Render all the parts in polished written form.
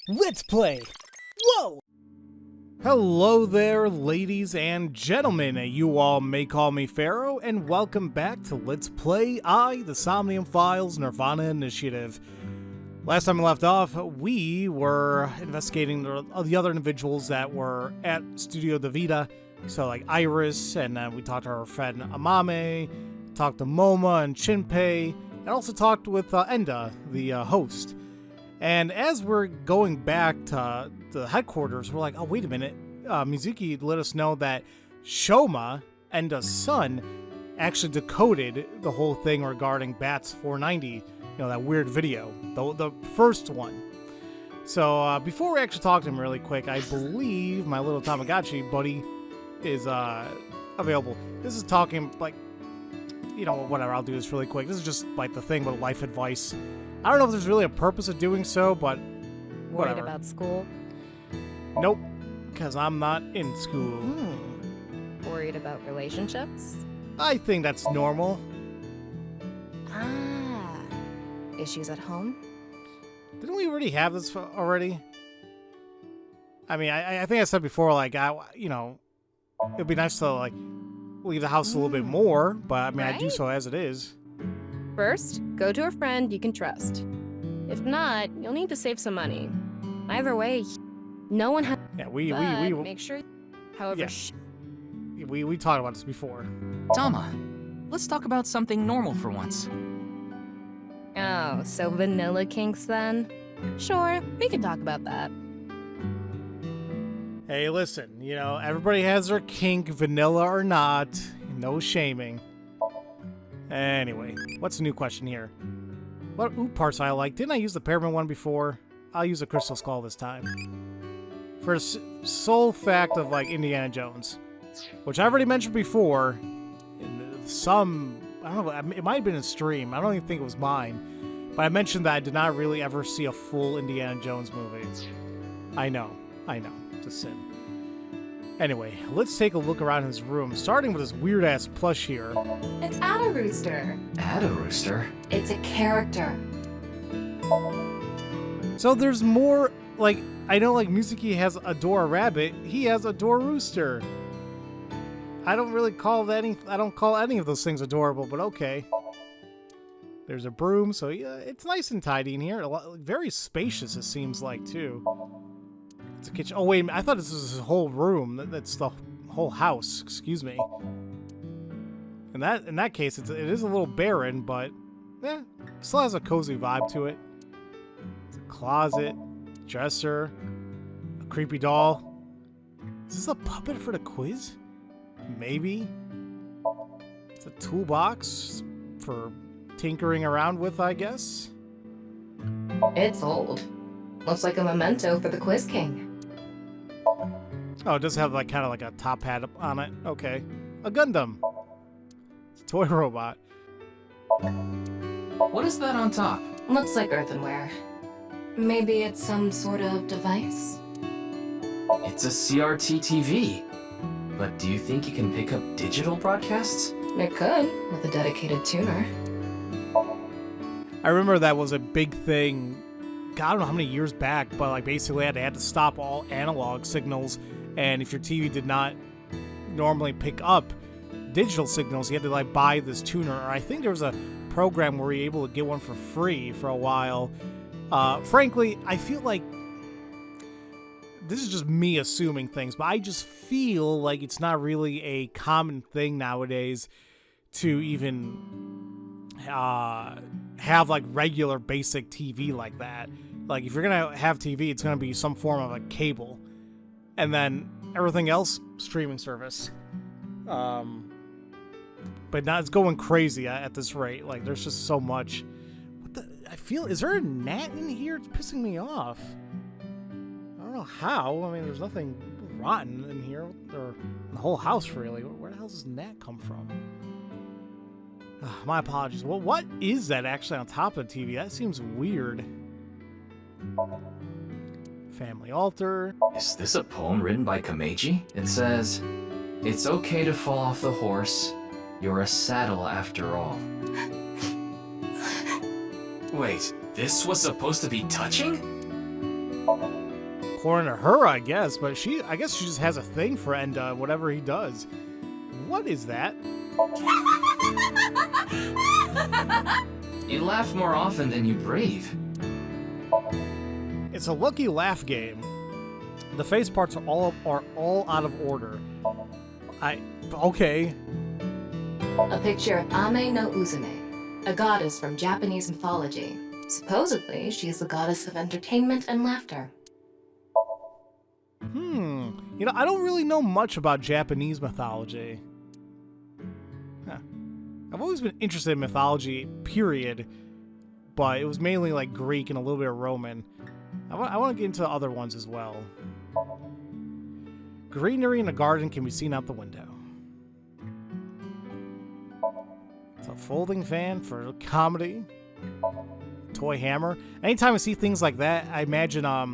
Let's play! Whoa! Hello there, ladies and gentlemen. You all may call me Pharaoh, and welcome back to Let's Play the Somnium Files Nirvana Initiative. Last time we left off, we were investigating the other individuals that were at Studio Davida. So like Iris, and we talked to our friend Amame, talked to Moma and Shinpei, and also talked with Enda, the host. And as we're going back to the headquarters, we're like, oh, wait a minute. Mizuki let us know that Shoma, Enda's son, actually decoded the whole thing regarding Bats 490, you know, that weird video, the first one. So before we actually talk to him really quick, I believe my little Tamagotchi buddy is available. This is talking, like, you know, whatever, I'll do this really quick. This is just like the thing with life advice. I don't know if there's really a purpose of doing so, but whatever. Worried about school? Nope, because I'm not in school. Worried about relationships? I think that's normal. Issues at home? Didn't we already have this already? I mean, I think I said before, like, you know, it'd be nice to, like, leave the house a little bit more, but I mean, right? I do so as it is. First, go to a friend you can trust. If not, you'll need to save some money. Either way, no one has. Yeah, we make sure. However, yeah. We talked about this before. Tama, let's talk about something normal for once. Oh, so vanilla kinks then? Sure, we can talk about that. Hey, listen, you know, everybody has their kink, vanilla or not. No shaming. Anyway, what's the new question here? What oop parts I like? Didn't I use the pyramid one before? I'll use a crystal skull this time. For the sole fact of, like, Indiana Jones, which I already mentioned before, in some, I don't know, it might have been a stream. I don't even think it was mine. But I mentioned that I did not really ever see a full Indiana Jones movie. I know. It's a sin. Anyway, let's take a look around his room, starting with this weird-ass plush here. It's Ada Rooster. Ada Rooster? It's a character. So there's more, like, I know, like, Mizuki has Adora Rabbit, he has Adora Rooster. I don't really call I don't call any of those things adorable, but okay. There's a broom, so yeah, it's nice and tidy in here. Very spacious, it seems like, too. It's a kitchen. Oh, wait, I thought this was his whole room. That's the whole house, excuse me. In that case, it is a little barren, but yeah, still has a cozy vibe to it. It's a closet, dresser, a creepy doll. Is this a puppet for the quiz? Maybe. It's a toolbox for tinkering around with, I guess. It's old. Looks like a memento for the Quiz King. Oh, it does have, like, kind of like a top hat on it. Okay. A Gundam. It's a toy robot. What is that on top? Looks like earthenware. Maybe it's some sort of device? It's a CRT TV. But do you think you can pick up digital broadcasts? It could, with a dedicated tuner. I remember that was a big thing, God, I don't know how many years back, but, like, basically they had to stop all analog signals, and if your TV did not normally pick up digital signals, you had to, like, buy this tuner. Or I think there was a program where you were able to get one for free for a while. Frankly, I feel like this is just me assuming things, but I just feel like it's not really a common thing nowadays to even have, like, regular basic TV like that. Like, if you're gonna have TV, it's gonna be some form of a cable, and then everything else streaming service. But now it's going crazy at this rate. Like, there's just so much. What the? I feel, is there a gnat in here? It's pissing me off. I don't know how. I mean, there's nothing rotten in here, or in the whole house, really. Where the hell does this gnat come from? My apologies. Well, what is that actually on top of the TV? That seems weird. Family altar. Is this a poem written by Kameji? It says, "It's okay to fall off the horse. You're a saddle after all." Wait, this was supposed to be touching? According to her, I guess, but I guess she just has a thing for Enda, whatever he does. What is that? You laugh more often than you breathe. It's a lucky laugh game. The face parts are all out of order. Okay. A picture of Ame no Uzume, a goddess from Japanese mythology. Supposedly, she is the goddess of entertainment and laughter. You know, I don't really know much about Japanese mythology. Huh. I've always been interested in mythology, period, but it was mainly like Greek and a little bit of Roman. I want to get into other ones as well. Greenery in a garden can be seen out the window. It's a folding fan for comedy. Toy hammer. Anytime I see things like that, I imagine, I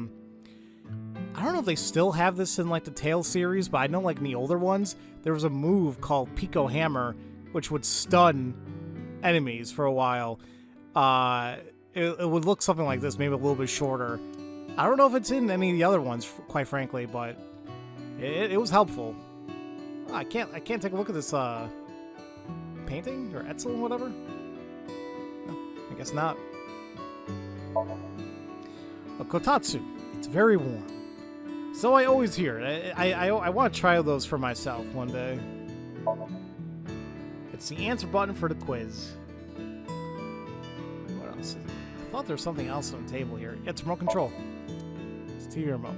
don't know if they still have this in like the Tales series, but I know like in the older ones, there was a move called Pico Hammer, which would stun enemies for a while. It would look something like this, maybe a little bit shorter. I don't know if it's in any of the other ones, quite frankly, but it was helpful. I can't take a look at this painting or Etzel, whatever. No, I guess not. A kotatsu. It's very warm. So I always hear. I want to try those for myself one day. It's the answer button for the quiz. What else is it? I thought there was something else on the table here. It's remote control. It's TV remote.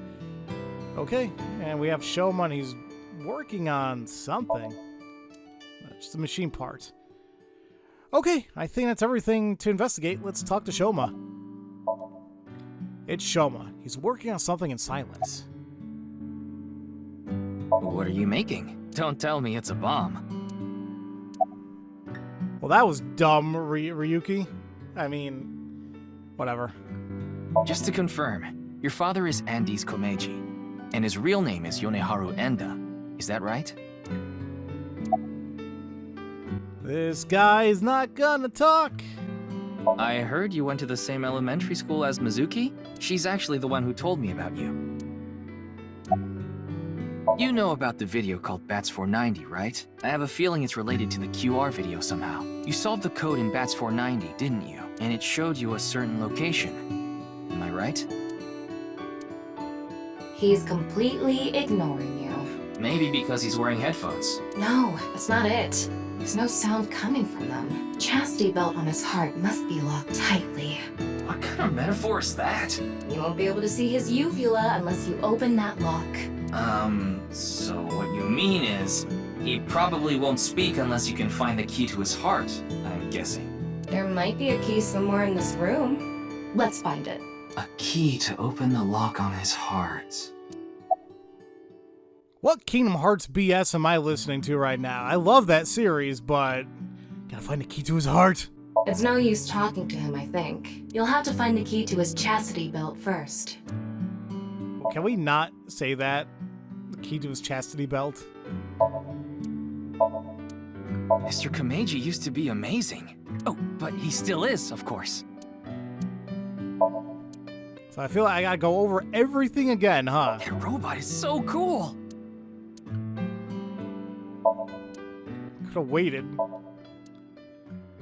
Okay, and we have Shoma, and he's working on something. Just a machine part. Okay, I think that's everything to investigate. Let's talk to Shoma. It's Shoma. He's working on something in silence. What are you making? Don't tell me it's a bomb. Well, that was dumb, Ryuki. I mean, whatever. Just to confirm, your father is Andes Komeiji, and his real name is Yoneharu Enda. Is that right? This guy is not gonna talk. I heard you went to the same elementary school as Mizuki? She's actually the one who told me about you. You know about the video called Bats 490, right? I have a feeling it's related to the QR video somehow. You solved the code in Bats 490, didn't you? And it showed you a certain location. Am I right? He's completely ignoring you. Maybe because he's wearing headphones. No, that's not it. There's no sound coming from them. Chastity belt on his heart must be locked tightly. What kind of metaphor is that? You won't be able to see his uvula unless you open that lock. So what you mean is, he probably won't speak unless you can find the key to his heart, I'm guessing. There might be a key somewhere in this room. Let's find it. A key to open the lock on his heart. What Kingdom Hearts BS am I listening to right now? I love that series, but gotta find the key to his heart. It's no use talking to him, I think. You'll have to find the key to his chastity belt first. Can we not say that? The key to his chastity belt? Mr. Komeiji used to be amazing. Oh, but he still is, of course. So I feel like I gotta go over everything again, huh? That robot is so cool! Could've waited.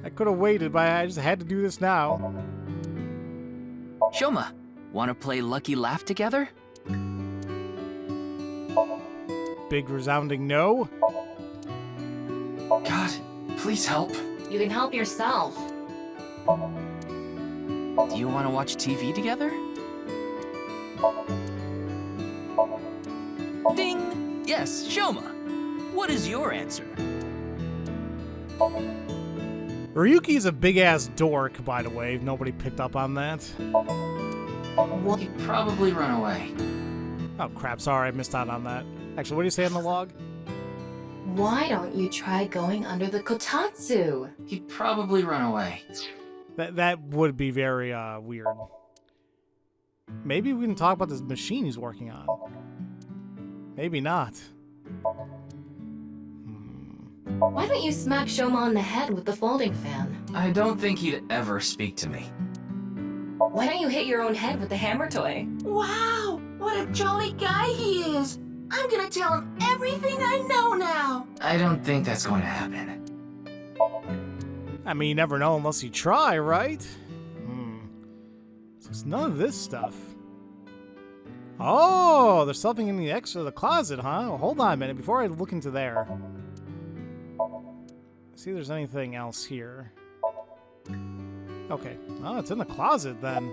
I could've waited, but I just had to do this now. Shoma, wanna play Lucky Laugh together? Big resounding no. God, please help. You can help yourself. Do you wanna watch TV together? Ding! Yes, Shoma. What is your answer? Ryuki's a big-ass dork, by the way, if nobody picked up on that. He'd probably run away. Oh crap, sorry, I missed out on that. Actually, what do you say on the log? Why don't you try going under the kotatsu? He'd probably run away. That would be very, weird. Maybe we can talk about this machine he's working on. Maybe not. Why don't you smack Shoma on the head with the folding fan? I don't think he'd ever speak to me. Why don't you hit your own head with the hammer toy? Wow, what a jolly guy he is. I'm gonna tell him everything I know now. I don't think that's going to happen. I mean, you never know unless you try, right? So it's none of this stuff. Oh, there's something in the closet, huh? Well, hold on a minute before I look into there. See if there's anything else here. Okay. Oh, it's in the closet then.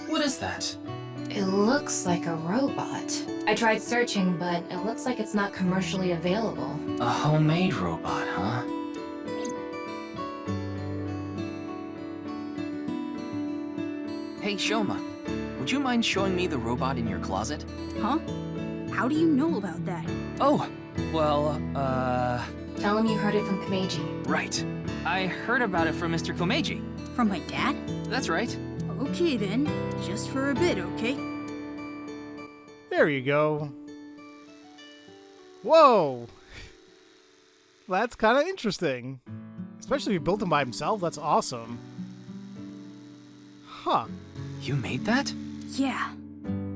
What is that? It looks like a robot. I tried searching, but it looks like it's not commercially available. A homemade robot, huh? Hey, Shoma, would you mind showing me the robot in your closet? Huh? How do you know about that? Oh, well, Tell him you heard it from Kameji. right. I heard about it from Mr. Komeiji. From my dad? That's right. Okay then, just for a bit, okay? There you go. Whoa! That's kind of interesting. Especially if he built him by himself, that's awesome. Huh. You made that? Yeah.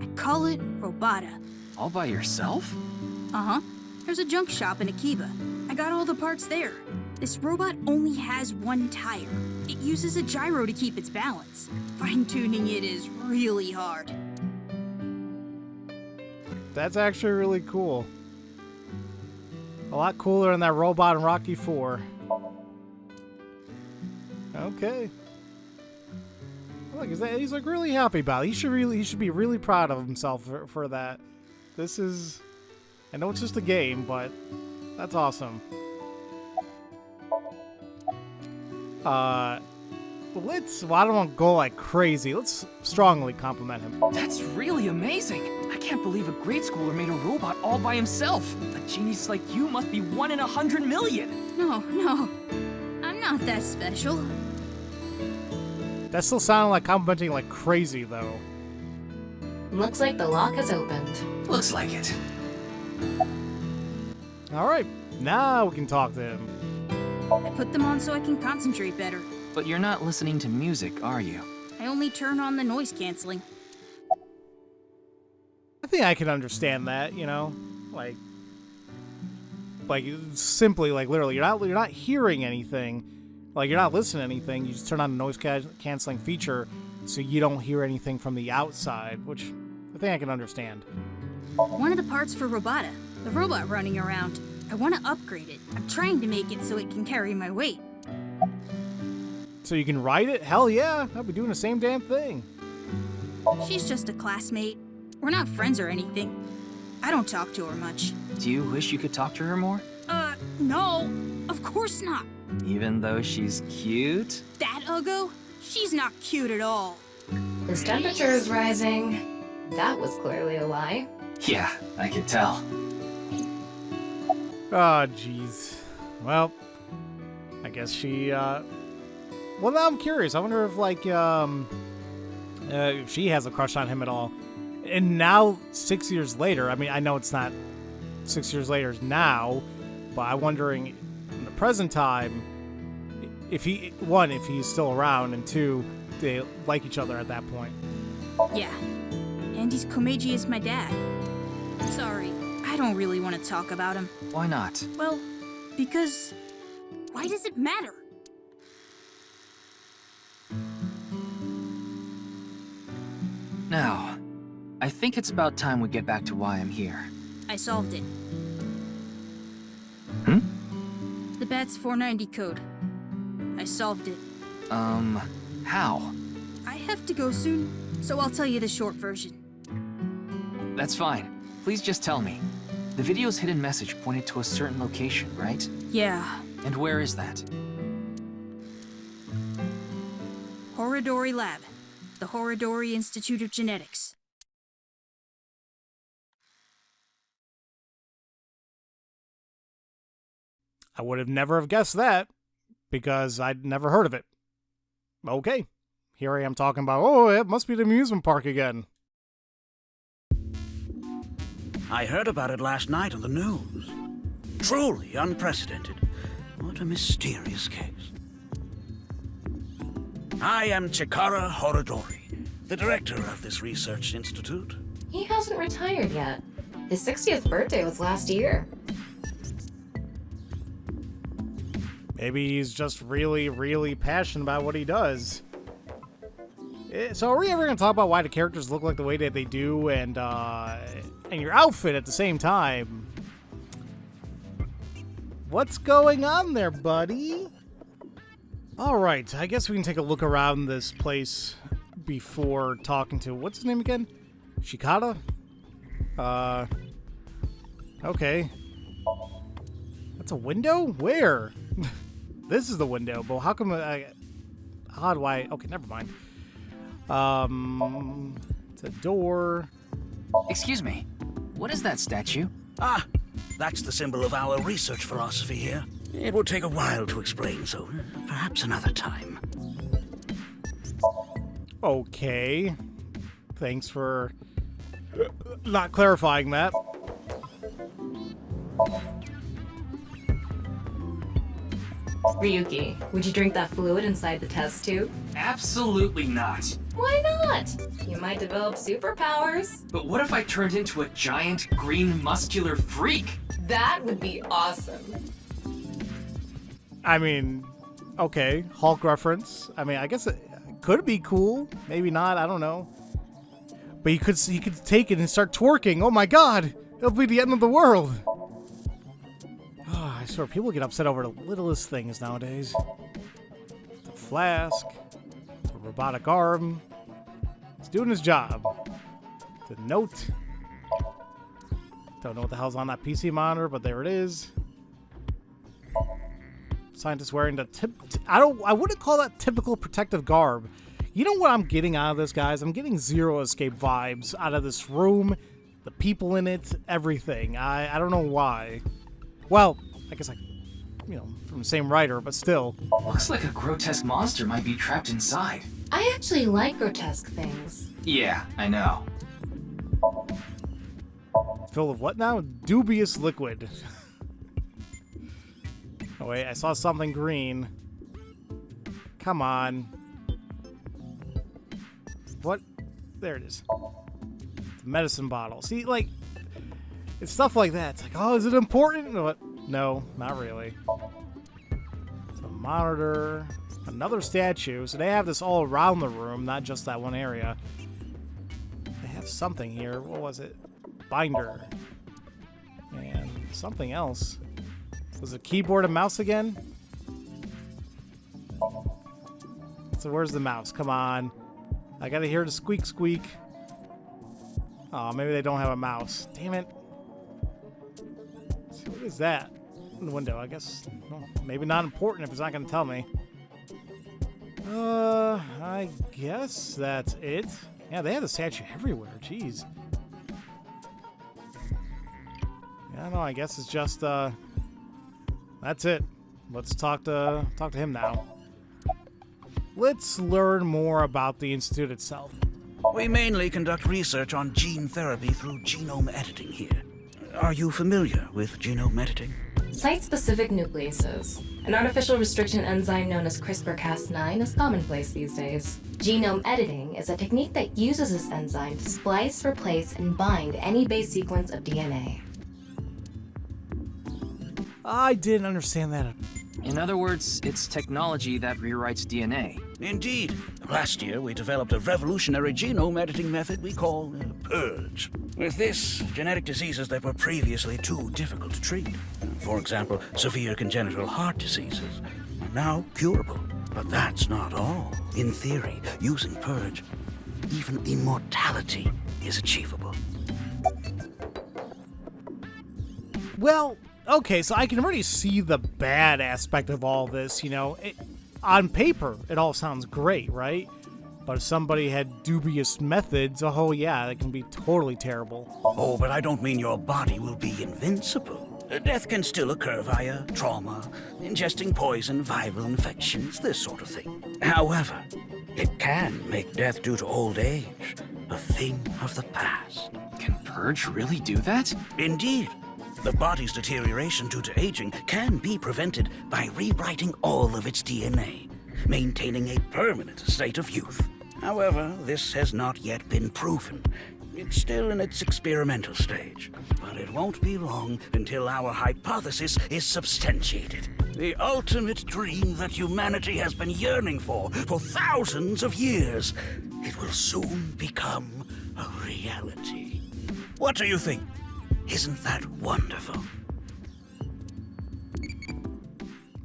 I call it Robota. All by yourself? Uh-huh. There's a junk shop in Akiba. I got all the parts there. This robot only has one tire. It uses a gyro to keep its balance. Fine-tuning it is really hard. That's actually really cool. A lot cooler than that robot in Rocky 4. Okay. Look, he's like really happy about it. He should be really proud of himself for that. This is, I know it's just a game, but that's awesome. Well, I don't want to go like crazy. Let's strongly compliment him. That's really amazing. I can't believe a grade schooler made a robot all by himself. A genius like you must be 1 in 100 million. No, I'm not that special. That still sounded like complimenting like crazy, though. Looks like the lock has opened. Looks like it. Alright, now we can talk to him. I put them on so I can concentrate better. But you're not listening to music, are you? I only turn on the noise canceling. I think I can understand that, you know? Like simply, like, literally, you're not hearing anything. Like, you're not listening to anything. You just turn on the noise canceling feature so you don't hear anything from the outside, which I think I can understand. One of the parts for Robota, the robot running around. I want to upgrade it. I'm trying to make it so it can carry my weight. So you can ride it? Hell yeah, I'll be doing the same damn thing. She's just a classmate. We're not friends or anything. I don't talk to her much. Do you wish you could talk to her more? No. Of course not. Even though she's cute? That Uggo? She's not cute at all. His temperature is rising. That was clearly a lie. Yeah, I could tell. Oh, jeez. Well, I guess she, well, now I'm curious. I wonder if, like, if she has a crush on him at all. And now, 6 years later, I mean, I know it's not 6 years later now, but I'm wondering, in the present time, if he's still around, and two, they like each other at that point. Yeah. Andy's Komeiji is my dad. Sorry, I don't really want to talk about him. Why not? Well, because... why does it matter? Now, I think it's about time we get back to why I'm here. I solved it. Hmm? The BATS 490 code. I solved it. How? I have to go soon, so I'll tell you the short version. That's fine. Please just tell me. The video's hidden message pointed to a certain location, right? Yeah. And where is that? Horadori Lab. The Horadori Institute of Genetics. I would have never have guessed that, because I'd never heard of it. Okay, here I am talking about, oh, it must be the amusement park again. I heard about it last night on the news. Truly unprecedented. What a mysterious case. I am Chikara Horadori, the director of this research institute. He hasn't retired yet. His 60th birthday was last year. Maybe he's just really, really passionate about what he does. So are we ever going to talk about why the characters look like the way that they do and your outfit at the same time? What's going on there, buddy? Alright, I guess we can take a look around this place before talking to... What's his name again? Chikara? Okay. That's a window? Where? This is the window, but how come how do I... Okay, never mind. It's a door. Excuse me, what is that statue? Ah, that's the symbol of our research philosophy here. It would take a while to explain, so perhaps another time. Okay. Thanks for not clarifying that. Ryuki, would you drink that fluid inside the test tube? Absolutely not. Why not? You might develop superpowers. But what if I turned into a giant, green, muscular freak? That would be awesome. I mean, okay, Hulk reference. I mean, I guess it could be cool. Maybe not, I don't know. But he could take it and start twerking. Oh my god! It'll be the end of the world! I swear, people get upset over the littlest things nowadays. The flask, the robotic arm. It's doing his job. The note. Don't know what the hell's on that PC monitor, but there it is. Scientist wearing the I wouldn't call that typical protective garb. You know what I'm getting out of this, guys? I'm getting Zero Escape vibes out of this room, the people in it, everything. I don't know why. Well, I guess from the same writer, but still. Looks like a grotesque monster might be trapped inside. I actually like grotesque things. Yeah, I know. Filled with what now? Dubious liquid. Oh wait, I saw something green. Come on. What? There it is. The medicine bottle. See, like, it's stuff like that. It's like, oh, is it important? No, not really. It's a monitor. Another statue. So they have this all around the room, not just that one area. They have something here. What was it? Binder. And something else. Was it keyboard and mouse again? So where's the mouse? Come on. I gotta hear the squeak squeak. Oh, maybe they don't have a mouse. Damn it. So what is that in the window? I guess, well, maybe not important if it's not gonna tell me. I guess that's it. Yeah, they have the statue everywhere. Jeez. Yeah, no, I guess it's just, that's it. Let's talk to him now. Let's learn more about the Institute itself. We mainly conduct research on gene therapy through genome editing here. Are you familiar with genome editing? Site-specific nucleases. An artificial restriction enzyme known as CRISPR-Cas9 is commonplace these days. Genome editing is a technique that uses this enzyme to splice, replace, and bind any base sequence of DNA. I didn't understand that. In other words, it's technology that rewrites DNA. Indeed. Last year, we developed a revolutionary genome editing method we call Purge. With this, genetic diseases that were previously too difficult to treat, for example, severe congenital heart diseases, are now curable. But that's not all. In theory, using Purge, even immortality is achievable. Well, okay, so I can already see the bad aspect of all this, you know. On paper, it all sounds great, right? But if somebody had dubious methods, oh yeah, that can be totally terrible. Oh, but I don't mean your body will be invincible. Death can still occur via trauma, ingesting poison, viral infections, this sort of thing. However, it can make death due to old age a thing of the past. Can Purge really do that? Indeed. The body's deterioration due to aging can be prevented by rewriting all of its DNA. maintaining a permanent state of youth. However, this has not yet been proven. It's still in its experimental stage, but it won't be long until our hypothesis is substantiated. The ultimate dream that humanity has been yearning for thousands of years. It will soon become a reality. What do you think? Isn't that wonderful?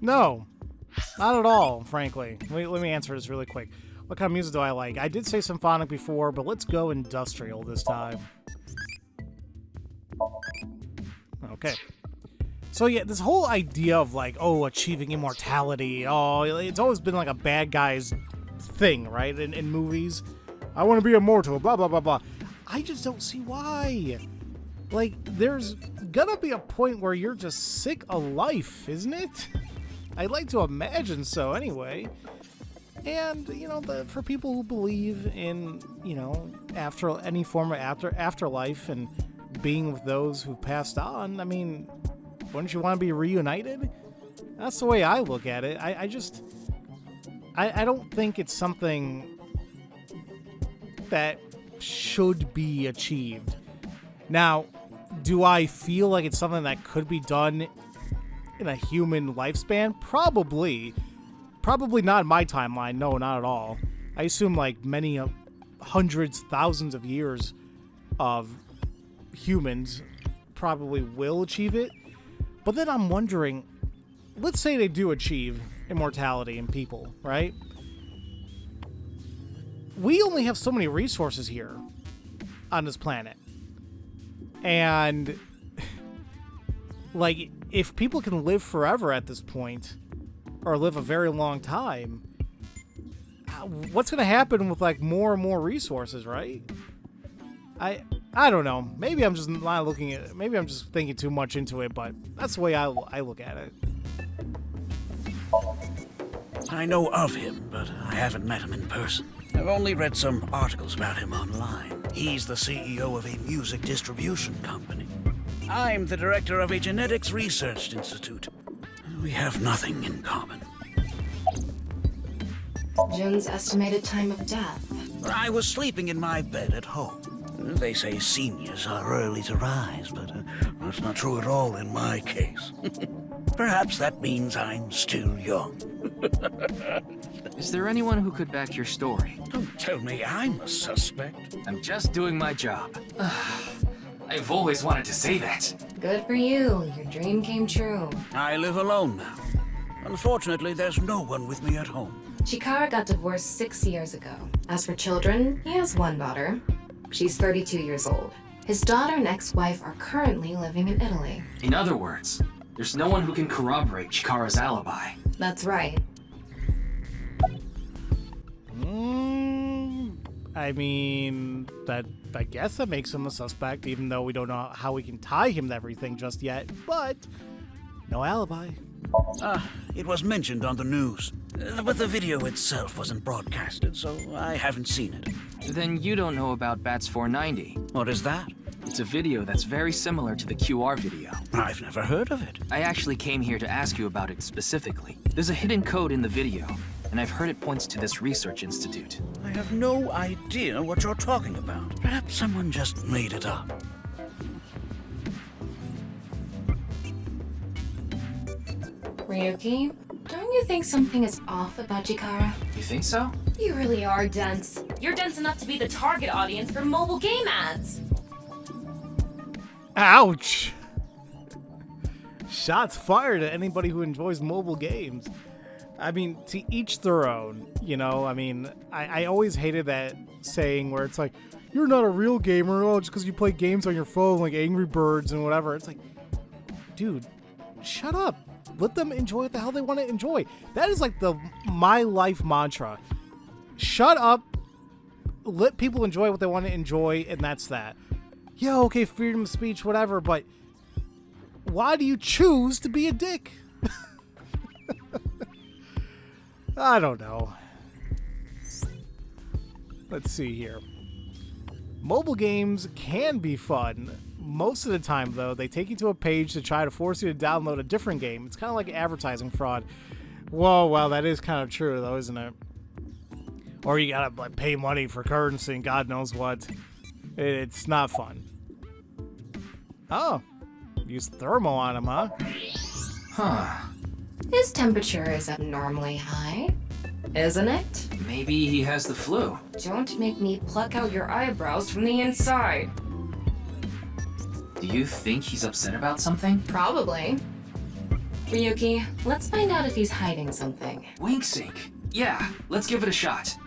No, not at all, frankly. Let me answer this really quick. What kind of music do I like? I did say symphonic before, but let's go industrial this time. Okay. So yeah, this whole idea of like, oh, achieving immortality, oh, it's always been like a bad guy's thing, right? In movies. I want to be immortal, blah, blah, blah, blah. I just don't see why. Like, there's gonna be a point where you're just sick of life, isn't it? I'd like to imagine so anyway. And, you know, for people who believe in, you know, after any form of afterlife and being with those who passed on, I mean, wouldn't you want to be reunited? That's the way I look at it. I don't think it's something that should be achieved. Now, do I feel like it's something that could be done in a human lifespan? Probably. Probably not in my timeline. No, not at all. I assume like many hundreds, thousands of years of humans probably will achieve it. But then I'm wondering, let's say they do achieve immortality in people, right? We only have so many resources here on this planet. And like, if people can live forever at this point, or live a very long time, what's going to happen with like more and more resources, right? I don't know. Maybe I'm just not looking at it. Maybe I'm just thinking too much into it, but that's the way I look at it. I know of him, but I haven't met him in person. I've only read some articles about him online. He's the CEO of a music distribution company. I'm the director of a genetics research institute. We have nothing in common. Jun's estimated time of death. I was sleeping in my bed at home. They say seniors are early to rise, but that's not true at all in my case. Perhaps that means I'm still young. Is there anyone who could back your story? Don't tell me I'm a suspect. I'm just doing my job. I've always wanted to say that. Good for you. Your dream came true. I live alone now. Unfortunately, there's no one with me at home. Chikara got divorced 6 years ago. As for children, he has one daughter. She's 32 years old. His daughter and ex-wife are currently living in Italy. In other words, there's no one who can corroborate Chikara's alibi. That's right. I mean, I guess that makes him a suspect, even though we don't know how we can tie him to everything just yet. But no alibi. It was mentioned on the news, but the video itself wasn't broadcasted, so I haven't seen it. Then you don't know about Bats 490. What is that? It's a video that's very similar to the QR video. I've never heard of it. I actually came here to ask you about it specifically. There's a hidden code in the video, and I've heard it points to this research institute. I have no idea what you're talking about. Perhaps someone just made it up. Ryuki, don't you think something is off about Chikara? You think so? You really are dense. You're dense enough to be the target audience for mobile game ads. Ouch! Shots fired at anybody who enjoys mobile games. I mean, to each their own, you know? I mean, I always hated that saying where it's like, you're not a real gamer, oh, just because you play games on your phone like Angry Birds and whatever. It's like, dude, shut up. Let them enjoy what the hell they want to enjoy. That is like my life mantra. Shut up. Let people enjoy what they want to enjoy, and that's that. Yeah, okay, freedom of speech, whatever, but why do you choose to be a dick? I don't know. Let's see here. Mobile games can be fun. Most of the time, though, they take you to a page to try to force you to download a different game. It's kind of like advertising fraud, Whoa, well, that is kind of true, though, isn't it? Or you gotta like pay money for currency and God knows what. It's not fun. Oh, use thermal on him, huh? Huh. His temperature is abnormally high, isn't it? Maybe he has the flu. Don't make me pluck out your eyebrows from the inside. Do you think he's upset about something? Probably. Ryuki, let's find out if he's hiding something. Wink sync. Yeah, let's give it a shot.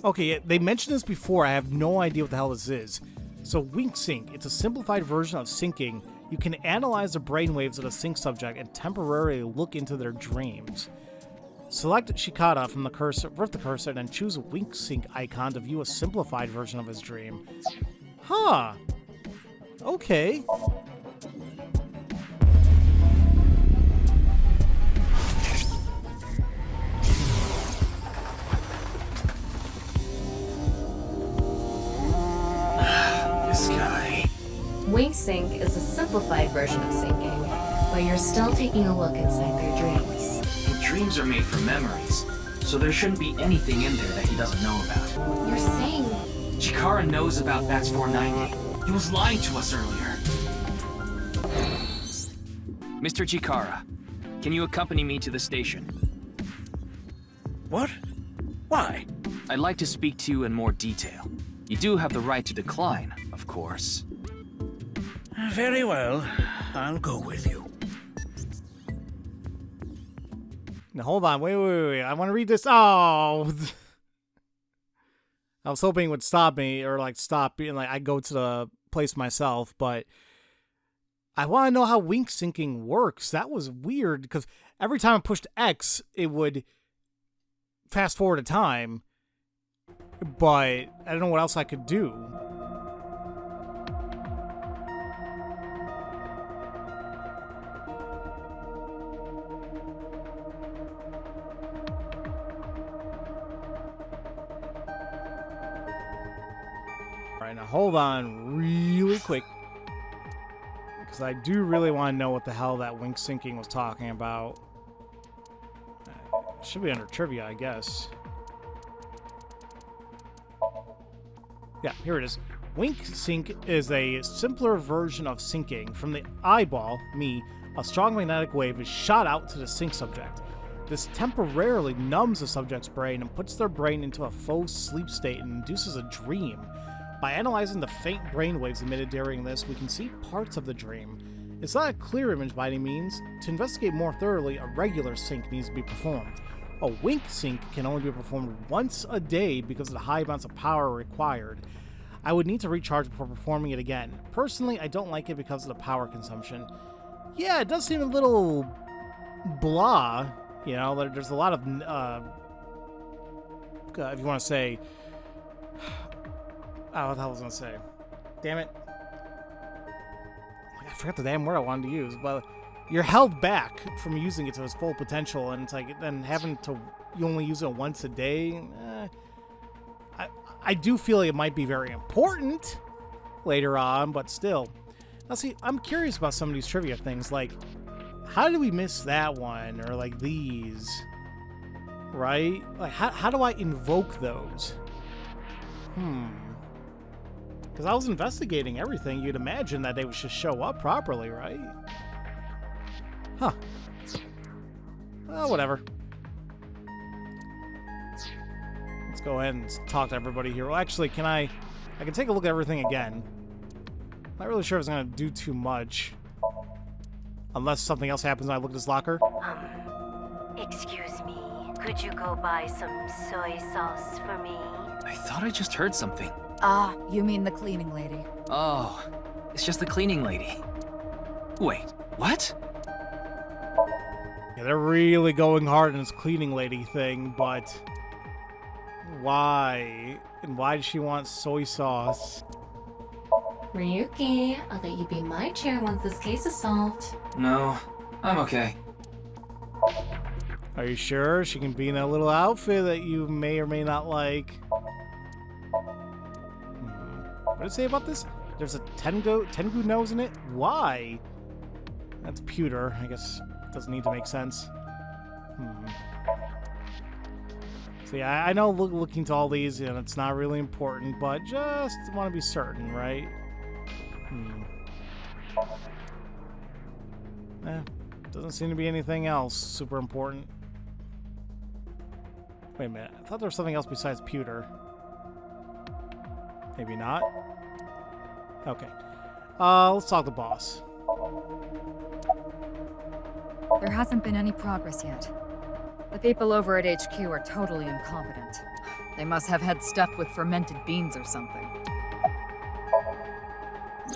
Okay, they mentioned this before. I have no idea what the hell this is. So wink sync, it's a simplified version of syncing. You can analyze the brainwaves of a sync subject and temporarily look into their dreams. Select Chikara from the cursor, with the cursor, and then choose a wink sync icon to view a simplified version of his dream. Huh. Okay. This guy. Wink sync is a simplified version of syncing, but you're still taking a look inside their dreams. And dreams are made from memories, so there shouldn't be anything in there that he doesn't know about. You're saying... Chikara knows about Bats 490. He was lying to us earlier. Mr. Chikara, can you accompany me to the station? What? Why? I'd like to speak to you in more detail. You do have the right to decline, of course. Very well. I'll go with you. Now hold on, wait. I want to read this. Oh, I was hoping it would stop me or like stop being like I go to the place myself, but I want to know how wink syncing works. That was weird because every time I pushed X, it would fast forward a time, but I don't know what else I could do. Alright, now hold on really quick, because I do really want to know what the hell that wink syncing was talking about. It should be under trivia, I guess. Yeah, here it is. Wink sync is a simpler version of syncing. From the eyeball, me, a strong magnetic wave is shot out to the sync subject. This temporarily numbs the subject's brain and puts their brain into a faux sleep state and induces a dream. By analyzing the faint brain waves emitted during this, we can see parts of the dream. It's not a clear image by any means. To investigate more thoroughly, a regular sync needs to be performed. A wink sync can only be performed once a day because of the high amounts of power required. I would need to recharge before performing it again. Personally, I don't like it because of the power consumption. Yeah, it does seem a little blah. You know, there's a lot of, if you want to say, oh, what the hell was I going to say? Damn it. I forgot the damn word I wanted to use, but you're held back from using it to its full potential, and it's like, then having to, you only use it once a day, I do feel like it might be very important later on, but still. Now see, I'm curious about some of these trivia things, like, how did we miss that one, or like these, right? Like, how do I invoke those? Because I was investigating everything, you'd imagine that they would just show up properly, right? Huh. Oh, whatever. Let's go ahead and talk to everybody here. Well, actually, I can take a look at everything again. Not really sure if it's going to do too much. Unless something else happens when I look at this locker. Excuse me. Could you go buy some soy sauce for me? I thought I just heard something. Ah, you mean the cleaning lady. Oh, it's just the cleaning lady. Wait, what? Yeah, they're really going hard on this cleaning lady thing, but why? And why does she want soy sauce? Ryuki, I'll let you be my chair once this case is solved. No, I'm okay. Are you sure she can be in that little outfit that you may or may not like? What did it say about this? There's a Tengu nose in it? Why? That's pewter. I guess doesn't need to make sense. So yeah, I know looking to all these, you know, it's not really important, but just want to be certain, right? Doesn't seem to be anything else super important. Wait a minute, I thought there was something else besides pewter. Maybe not. Okay. Let's talk to the boss. There hasn't been any progress yet. The people over at HQ are totally incompetent. They must have had stuff with fermented beans or something.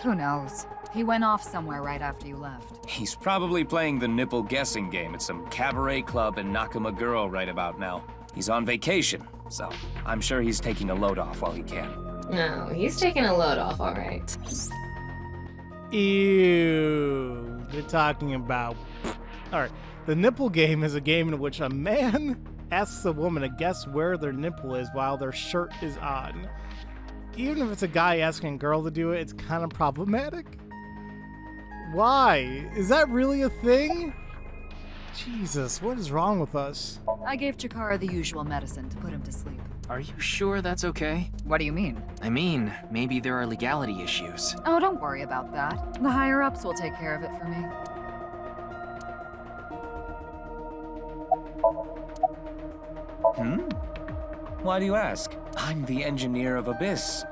Who knows? He went off somewhere right after you left. He's probably playing the nipple guessing game at some cabaret club in Nakamaguro right about now. He's on vacation, so I'm sure he's taking a load off while he can. No, he's taking a load off, all right. Ew. They're talking about... Alright, the nipple game is a game in which a man asks a woman to guess where their nipple is while their shirt is on. Even if it's a guy asking a girl to do it, it's kind of problematic. Why? Is that really a thing? Jesus, what is wrong with us? I gave Chikara the usual medicine to put him to sleep. Are you sure that's okay? What do you mean? I mean, maybe there are legality issues. Oh, don't worry about that. The higher-ups will take care of it for me. Why do you ask? I'm the engineer of Abyss.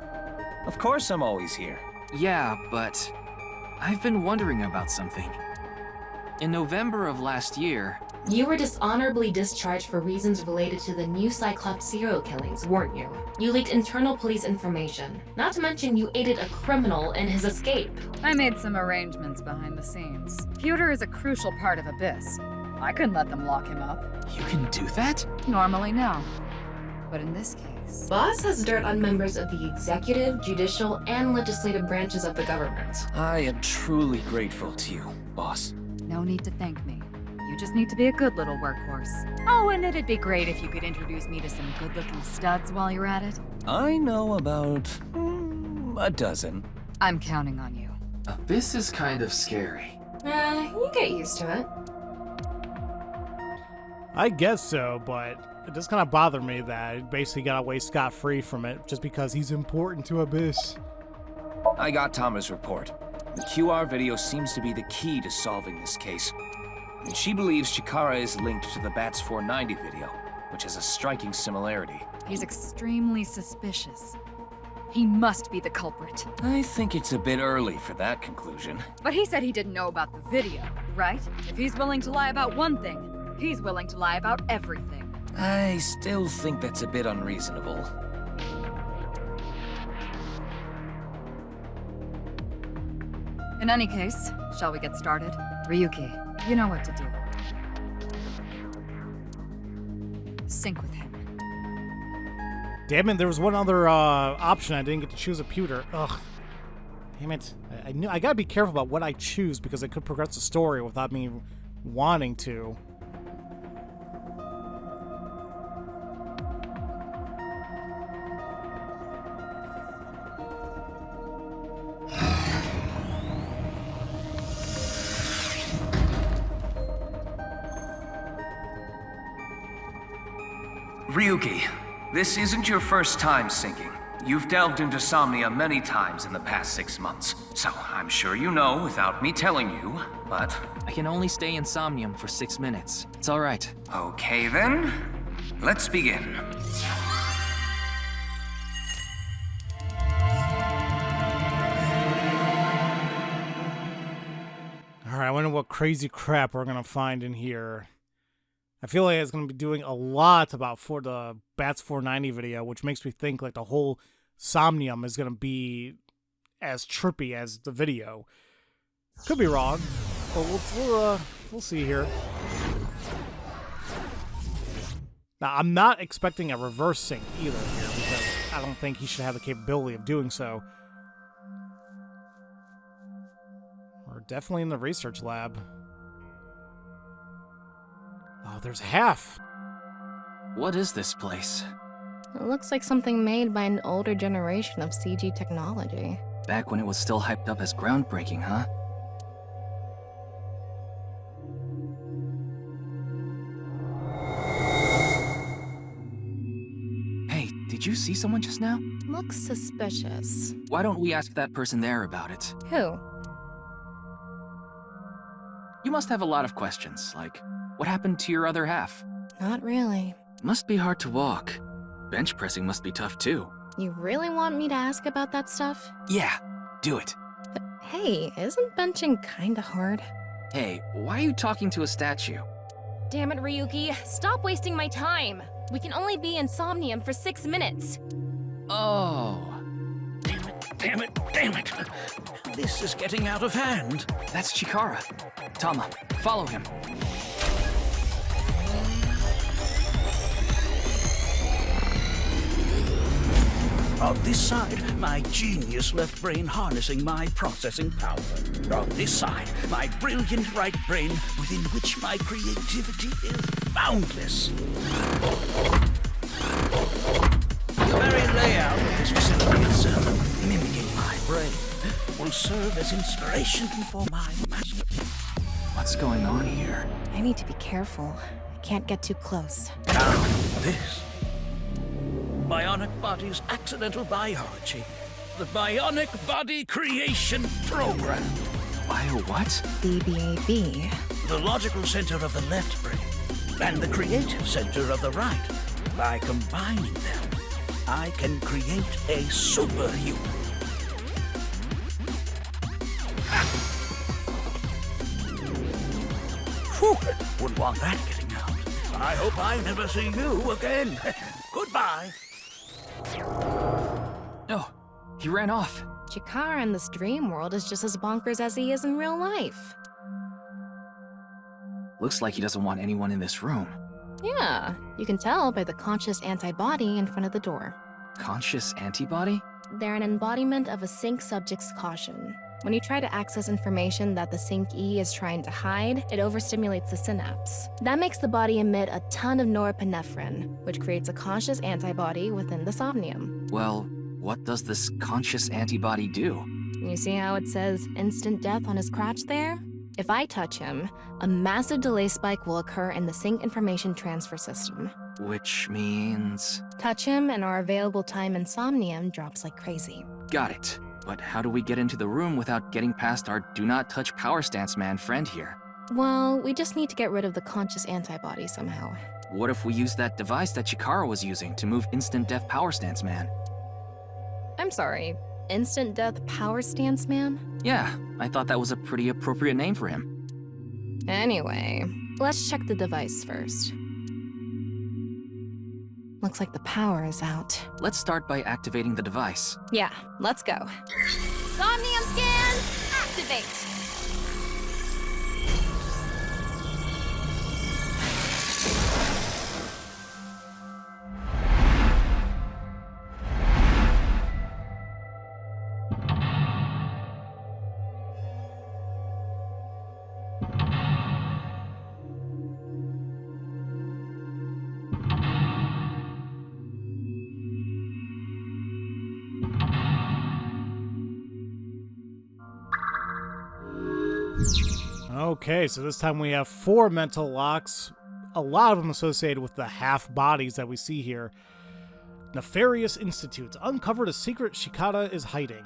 Of course I'm always here. Yeah, but I've been wondering about something. In November of last year... You were dishonorably discharged for reasons related to the new Cyclops serial killings, weren't you? You leaked internal police information. Not to mention you aided a criminal in his escape. I made some arrangements behind the scenes. Pewter is a crucial part of Abyss. I couldn't let them lock him up. You can do that? Normally, no. But in this case... Boss has dirt on members of the executive, judicial, and legislative branches of the government. I am truly grateful to you, boss. No need to thank me. You just need to be a good little workhorse. Oh, and it'd be great if you could introduce me to some good-looking studs while you're at it. I know about... a dozen. I'm counting on you. Abyss is kind of scary. You get used to it. I guess so, but it does kind of bother me that it basically got away scot-free from it just because he's important to Abyss. I got Tama's report. The QR video seems to be the key to solving this case. And she believes Chikara is linked to the Bats 490 video, which has a striking similarity. He's extremely suspicious. He must be the culprit. I think it's a bit early for that conclusion. But he said he didn't know about the video, right? If he's willing to lie about one thing, he's willing to lie about everything. I still think that's a bit unreasonable. In any case, shall we get started? Ryuki, you know what to do. Sync with him. Damn it, there was one other option. I didn't get to choose a pewter. Ugh. Damn it. I gotta be careful about what I choose because it could progress the story without me wanting to. Ryuki, this isn't your first time syncing. You've delved into Somnium many times in the past 6 months, so I'm sure you know without me telling you, but... I can only stay in Somnium for 6 minutes. It's alright. Okay then, let's begin. Alright, I wonder what crazy crap we're gonna find in here. I feel like it's going to be doing a lot about for the Bats 490 video, which makes me think like the whole Somnium is going to be as trippy as the video. Could be wrong, but we'll see here. Now, I'm not expecting a reverse sync either here because I don't think he should have the capability of doing so. We're definitely in the research lab. Oh, there's half. What is this place? It looks like something made by an older generation of CG technology. Back when it was still hyped up as groundbreaking, huh? Did you see someone just now? Looks suspicious. Why don't we ask that person there about it? Who? You must have a lot of questions, like, what happened to your other half? Not really. Must be hard to walk. Bench pressing must be tough too. You really want me to ask about that stuff? Yeah, do it. But hey, isn't benching kinda hard? Hey, why are you talking to a statue? Damn it, Ryuki. Stop wasting my time. We can only be in Somnium for 6 minutes. Oh. Damn it, damn it. This is getting out of hand. That's Chikara. Tama, follow him. On this side, my genius left brain harnessing my processing power. On this side, my brilliant right brain within which my creativity is boundless. The very layout of this facility itself, mimicking my brain, will serve as inspiration for my masterpiece. What's going on here? I need to be careful. I can't get too close. Now, this. Bionic Body's accidental biology. The Bionic Body Creation Program. Bio what? BBAB. The logical center of the left brain and the creative center of the right. By combining them, I can create a superhuman. Whew, wouldn't want that getting out. I hope I never see you again. Goodbye. Oh, he ran off. Chikara in this dream world is just as bonkers as he is in real life. Looks like he doesn't want anyone in this room. Yeah, you can tell by the conscious antibody in front of the door. Conscious antibody? They're an embodiment of a sync subject's caution. When you try to access information that the sync E is trying to hide, it overstimulates the synapse. That makes the body emit a ton of norepinephrine, which creates a conscious antibody within the Somnium. Well, what does this conscious antibody do? You see how it says instant death on his crotch there? If I touch him, a massive delay spike will occur in the sync information transfer system. Which means... Touch him and our available time in Somnium drops like crazy. Got it. But how do we get into the room without getting past our do not touch power stance man friend here? Well, we just need to get rid of the conscious antibody somehow. What if we use that device that Chikara was using to move instant death power stance man? I'm sorry, instant death power stance man? Yeah, I thought that was a pretty appropriate name for him. Anyway, let's check the device first. Looks like the power is out. Let's start by activating the device. Yeah, let's go. Somnium scan, activate! Okay, so this time we have 4 mental locks, a lot of them associated with the half-bodies that we see here. Nefarious Institute. Uncovered a secret Chikara is hiding.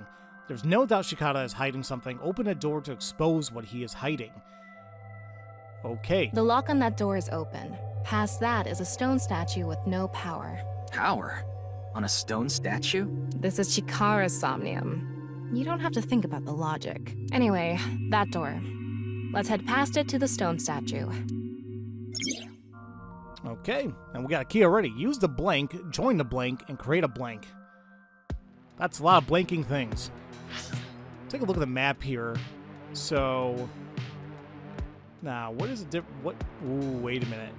There's no doubt Chikara is hiding something. Open a door to expose what he is hiding. Okay. The lock on that door is open. Past that is a stone statue with no power. Power? On a stone statue? This is Chikara's Somnium. You don't have to think about the logic. Anyway, that door. Let's head past it to the stone statue. Okay, and we got a key already. Use the blank, join the blank, and create a blank. That's a lot of blanking things. Take a look at the map here. So, now, what is it? What? Ooh, wait a minute.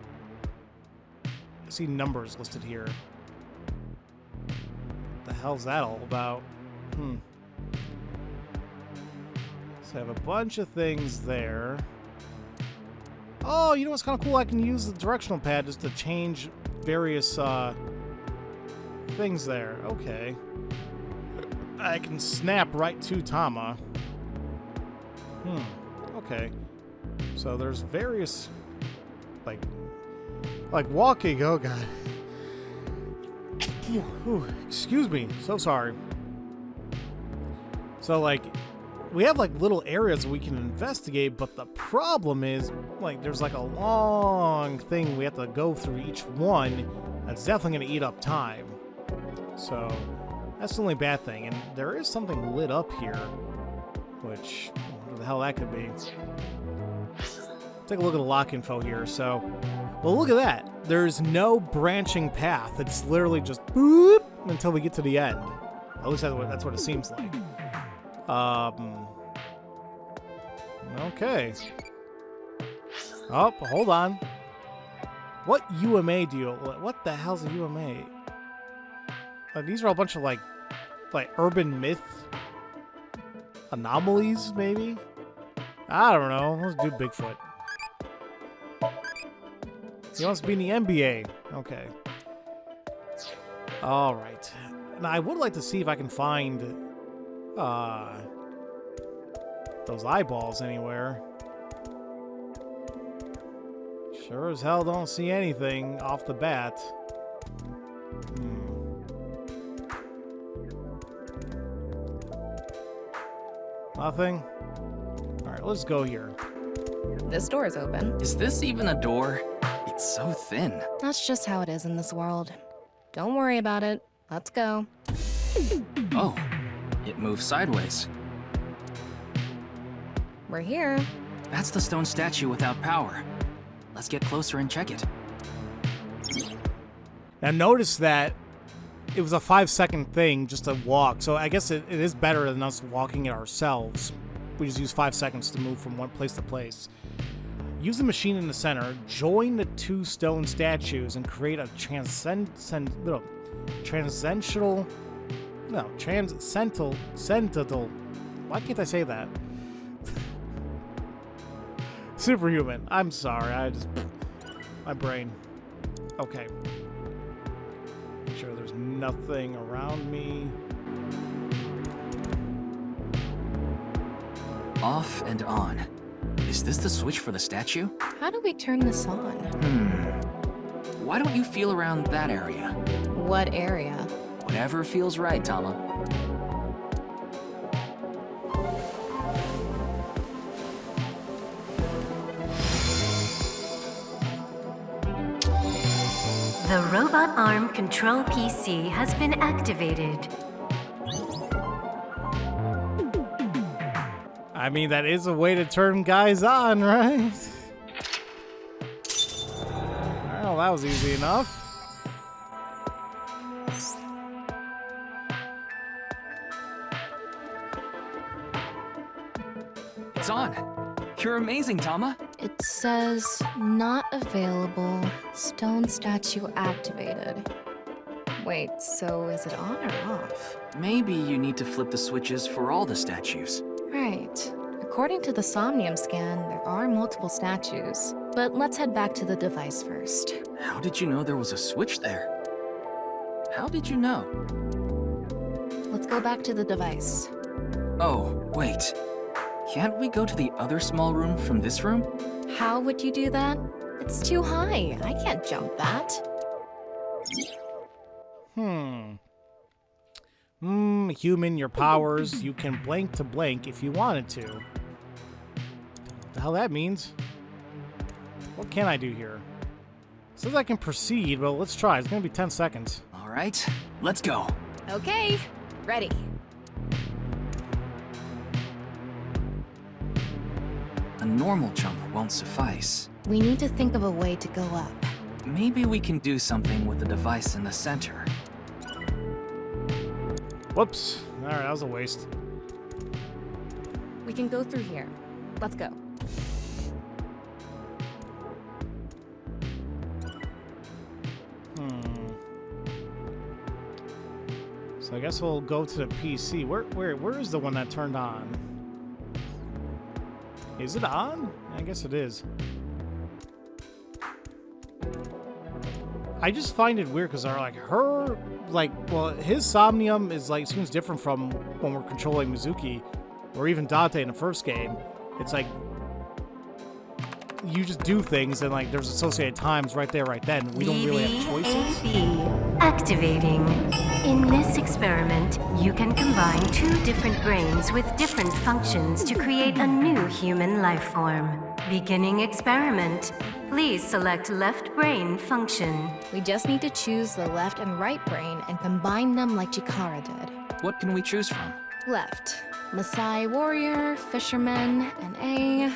I see numbers listed here. What the hell's that all about? So I have a bunch of things there. Oh, you know what's kind of cool? I can use the directional pad just to change various things there. Okay. I can snap right to Tama. Okay. So there's various, like walking. Oh god. Ooh, excuse me. So sorry. So, like, we have, like, little areas we can investigate, but the problem is, like, there's, like, a long thing we have to go through each one. That's definitely going to eat up time. So, that's the only bad thing. And there is something lit up here, which, what the hell that could be. Take a look at the lock info here. So, well, look at that. There's no branching path. It's literally just boop until we get to the end. At least that's what it seems like. Okay. Oh, hold on. What UMA do you... What the hell's a UMA? These are a bunch of, like urban myth anomalies, maybe? I don't know. Let's do Bigfoot. He wants to be in the NBA. Okay. Alright. Now, I would like to see if I can find... those eyeballs anywhere. Sure as hell don't see anything off the bat. Nothing? Alright, let's go here. This door is open. Is this even a door? It's so thin. That's just how it is in this world. Don't worry about it. Let's go. Oh, it moves sideways. We're here. That's the stone statue without power. Let's get closer and check it. Now notice that it was a 5-second thing just to walk, so I guess it is better than us walking it ourselves. We just use 5 seconds to move from one place to place. Use the machine in the center, join the two stone statues, and create a transcendental. Why can't I say that? Superhuman. I'm sorry. My brain. Okay. Make sure there's nothing around me. Off and on. Is this the switch for the statue? How do we turn this on? Why don't you feel around that area? What area? Whatever feels right, Tama. The robot arm control PC has been activated. I mean, that is a way to turn guys on, right? Well, that was easy enough. It's on. You're amazing, Tama. It says, not available, stone statue activated. Wait, so is it on or off? Maybe you need to flip the switches for all the statues. Right. According to the Somnium scan, there are multiple statues. But let's head back to the device first. How did you know there was a switch there? How did you know? Let's go back to the device. Oh, wait. Can't we go to the other small room from this room? How would you do that? It's too high. I can't jump that. Human, your powers. You can blank to blank if you wanted to. What the hell that means? What can I do here? It says I can proceed, but let's try. It's gonna be 10 seconds. All right, let's go. Okay, ready. A normal jump won't suffice. We need to think of a way to go up. Maybe we can do something with the device in the center. Whoops. Alright, that was a waste. We can go through here. Let's go. So I guess we'll go to the PC. Where is the one that turned on? Is it on? I guess it is. I just find it weird because his Somnium is like seems different from when we're controlling Mizuki or even Dante in the first game. It's like you just do things and like there's associated times right there, right then. We don't really have choices. BBAB. Activating. In this experiment, you can combine two different brains with different functions to create a new human life form. Beginning experiment. Please select left brain function. We just need to choose the left and right brain and combine them like Chikara did. What can we choose from? Left, Maasai warrior, fisherman, and A.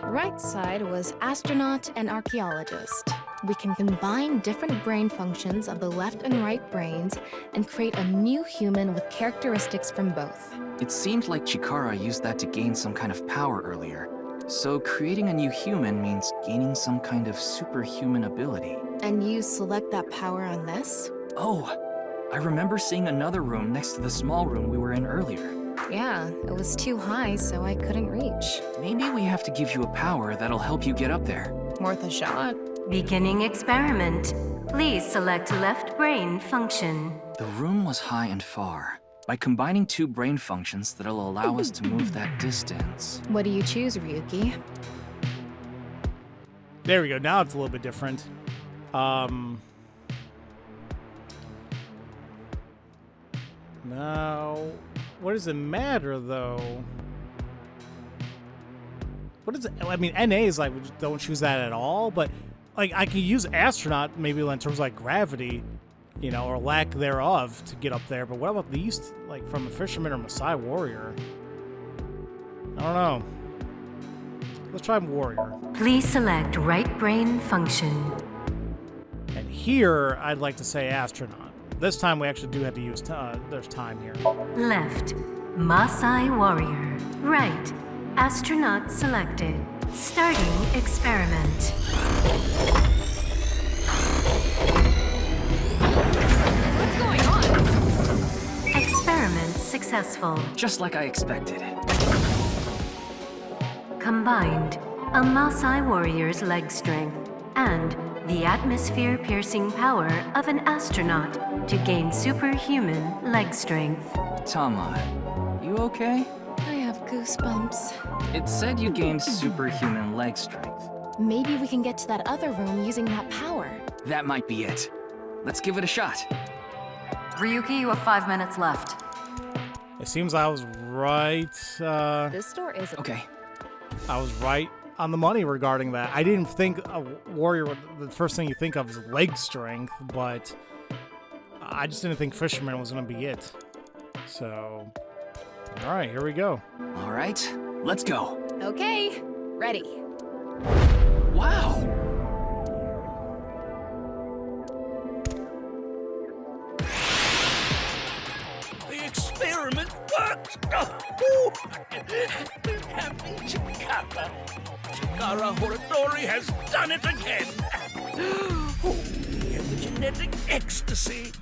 Right side was astronaut and archaeologist. We can combine different brain functions of the left and right brains and create a new human with characteristics from both. It seemed like Chikara used that to gain some kind of power earlier. So creating a new human means gaining some kind of superhuman ability. And you select that power on this? Oh, I remember seeing another room next to the small room we were in earlier. Yeah, it was too high, so I couldn't reach. Maybe we have to give you a power that'll help you get up there. Worth a shot. Beginning experiment. Please select left brain function. The room was high and far. By combining two brain functions, that'll allow us to move that distance. What do you choose, Ryuki? There we go. Now it's a little bit different. Now, what does it matter though? What is it? I mean, NA is like we just don't choose that at all. But like I can use astronaut maybe in terms of like gravity, you know, or lack thereof to get up there. But what about these, like from a fisherman or Maasai warrior? I don't know. Let's try warrior. Please select right brain function. And here, I'd like to say astronaut. This time we actually do have to use, there's time here. Left, Maasai warrior. Right, astronaut selected. Starting experiment. What's going on? Experiment successful. Just like I expected. Combined, a Maasai warrior's leg strength and the atmosphere-piercing power of an astronaut to gain superhuman leg strength. Tama, you okay? I have goosebumps. It said you gained superhuman leg strength. Maybe we can get to that other room using that power. That might be it. Let's give it a shot. Ryuki, you have 5 minutes left. It seems I was right, This door is Okay. I was right on the money regarding that. I didn't think a warrior, the first thing you think of is leg strength, but I just didn't think fisherman was going to be it. So, all right, here we go. All right, let's go. Okay, ready. Wow! The experiment worked! Happy Chikara. Chikara Horadori has done it again! Oh, the epigenetic ecstasy!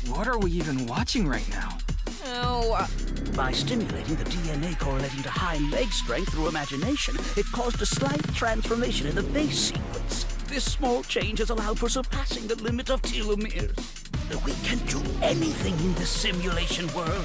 What are we even watching right now? Oh, By stimulating the DNA correlating to high leg strength through imagination, it caused a slight transformation in the base sequence. This small change has allowed for surpassing the limit of telomeres. We can do anything in this simulation world.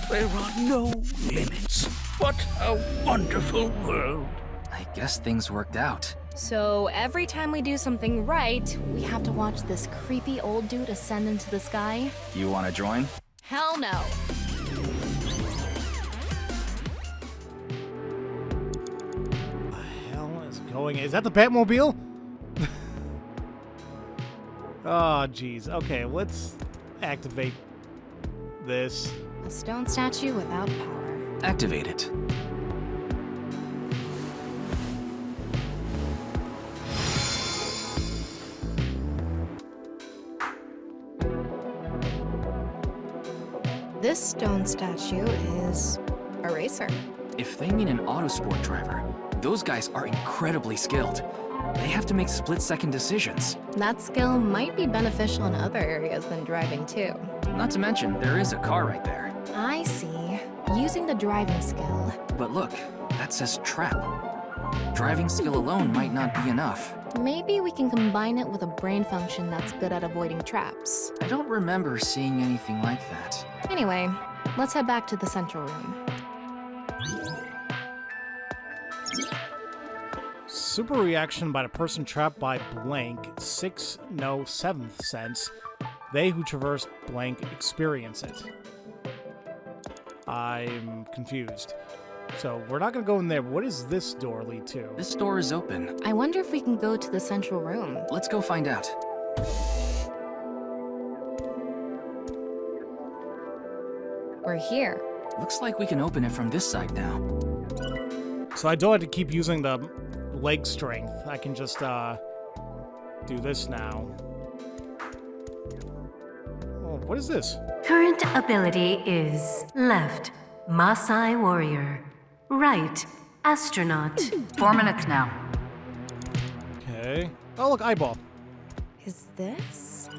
There are no limits. What a wonderful world. I guess things worked out. So every time we do something right, we have to watch this creepy old dude ascend into the sky? You want to join? Hell no. What the hell is going? Is that the Batmobile? Oh, jeez. Okay, let's activate this. A stone statue without power. Activate it. This stone statue is a racer. If they mean an autosport driver, those guys are incredibly skilled. They have to make split-second decisions. That skill might be beneficial in other areas than driving too. Not to mention, there is a car right there. I see. Using the driving skill. But look, that says trap. Driving skill alone might not be enough. Maybe we can combine it with a brain function that's good at avoiding traps. I don't remember seeing anything like that. Anyway, let's head back to the central room. super reaction by the person trapped by blank, 7th sense. They who traverse blank experience it. I'm confused. So we're not gonna go in there. What does this door lead to? This door is open. I wonder if we can go to the central room. Let's go find out. We're here. Looks like we can open it from this side now. So I don't have to keep using the leg strength. I can just do this now. Oh, what is this? Current ability is left, Maasai warrior. Right, astronaut. 4 minutes now. Okay. Oh, look, eyeball. Is this?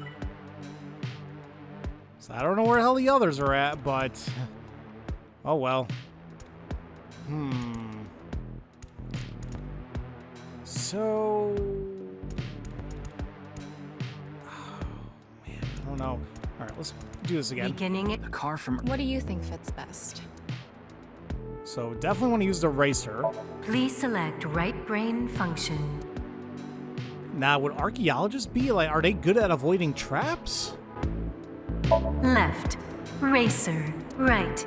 So I don't know where the hell the others are at, but... Oh, well. So... Oh, man, I don't know. Alright, let's do this again. Beginning The car from... What do you think fits best? So definitely want to use the racer. Please select right brain function. Now, would archaeologists be? Like, are they good at avoiding traps? Left, racer. Right,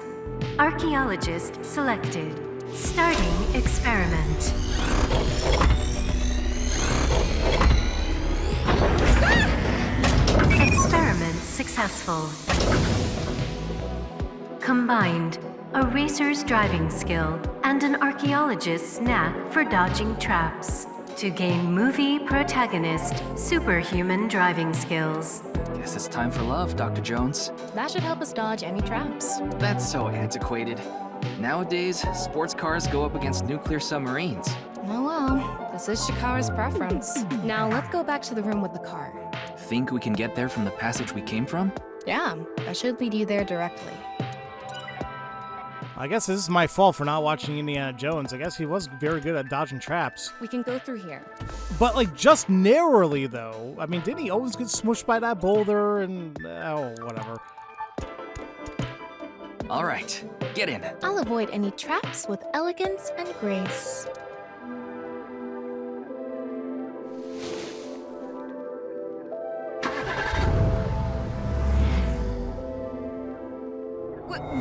archaeologist selected. Starting experiment. Experiment successful. Combined, a racer's driving skill and an archaeologist's knack for dodging traps to gain movie protagonist superhuman driving skills. Guess it's time for love, Dr. Jones. That should help us dodge any traps. That's so antiquated. Nowadays, sports cars go up against nuclear submarines. Oh well, this is Chikara's preference. Now let's go back to the room with the car. Think we can get there from the passage we came from? Yeah, that should lead you there directly. I guess this is my fault for not watching Indiana Jones. I guess he was very good at dodging traps. We can go through here. But, like, just narrowly, though. I mean, didn't he always get smushed by that boulder and... oh, whatever. All right, get in. I'll avoid any traps with elegance and grace.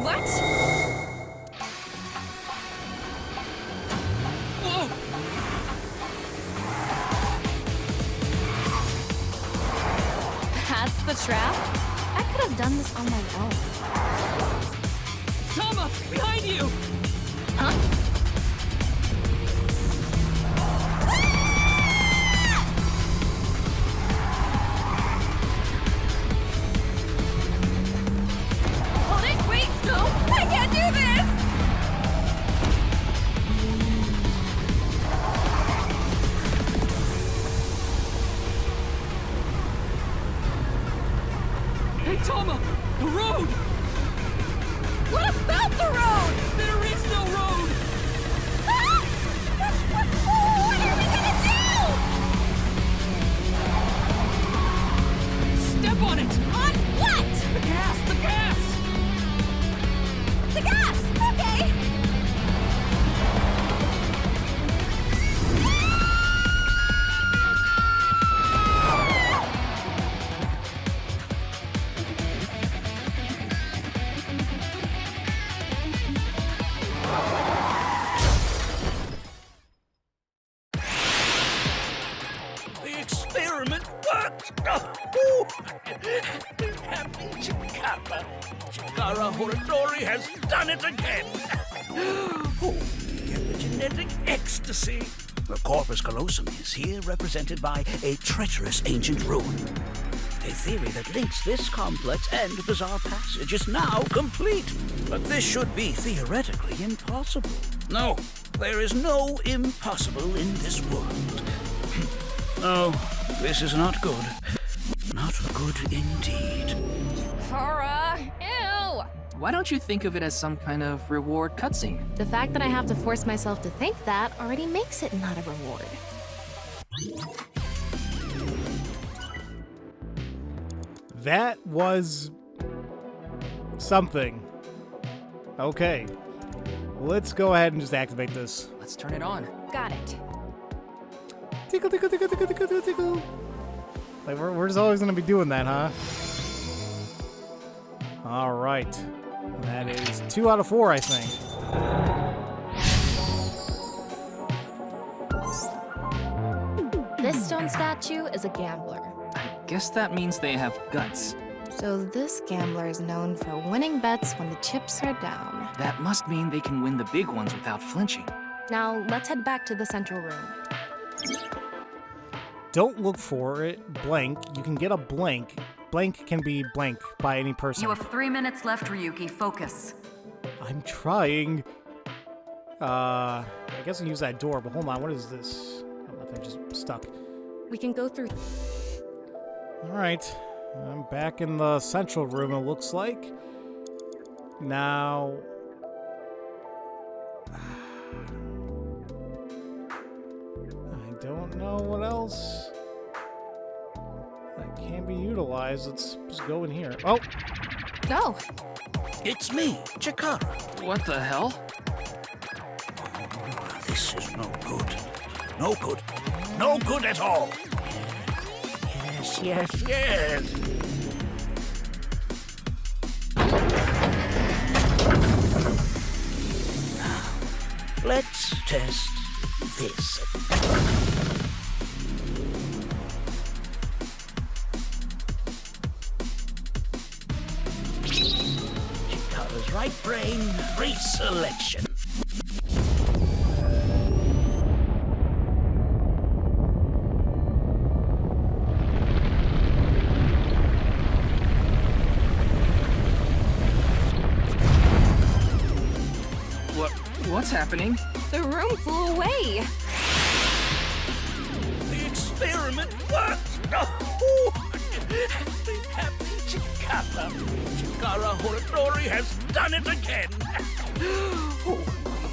What? Whoa! That's the trap? I could have done this on my own. Tama, behind you! Huh? Hold it! Wait! No! I can't do this! Hey, Tama! The road! What about the road? There is no road! Ah! What are we gonna do? Step on it! On what? The gas! The gas! The gas! Okay! The experiment worked! Happy Chikara! Chikara Horadori has done it again! Oh, get the genetic ecstasy! The corpus callosum is here represented by a treacherous ancient rune. A theory that links this complex and bizarre passage is now complete. But this should be theoretically impossible. No, there is no impossible in this world. No, this is not good. Not good indeed. Cora! Ew! Why don't you think of it as some kind of reward cutscene? The fact that I have to force myself to think that already makes it not a reward. That was... something. Okay. Let's go ahead and just activate this. Let's turn it on. Got it. tickle, tickle, tickle, tickle, tickle, tickle, tickle. Like, we're just always gonna be doing that, huh? Alright. That is 2 out of 4, I think. This stone statue is a gambler. I guess that means they have guts. So this gambler is known for winning bets when the chips are down. That must mean they can win the big ones without flinching. Now, let's head back to the central room. Don't look for it. Blank. You can get a blank. Blank can be blank by any person. You have 3 minutes left, Ryuki. Focus. I'm trying. I guess I'll use that door, but hold on. What is this? Oh, nothing. Just stuck. We can go through. Alright. I'm back in the central room, it looks like. Now... I don't know what else that can be utilized. Let's just go in here. Oh! Go! It's me, Chikara. What the hell? Oh, this is no good. No good. No good at all. Yes, yes, yes. Now, let's test this. Chikara's right brain reselection. What's happening? The room flew away! The experiment worked! Oh, happy Chikara. Chikara Horadori has done it again! Oh,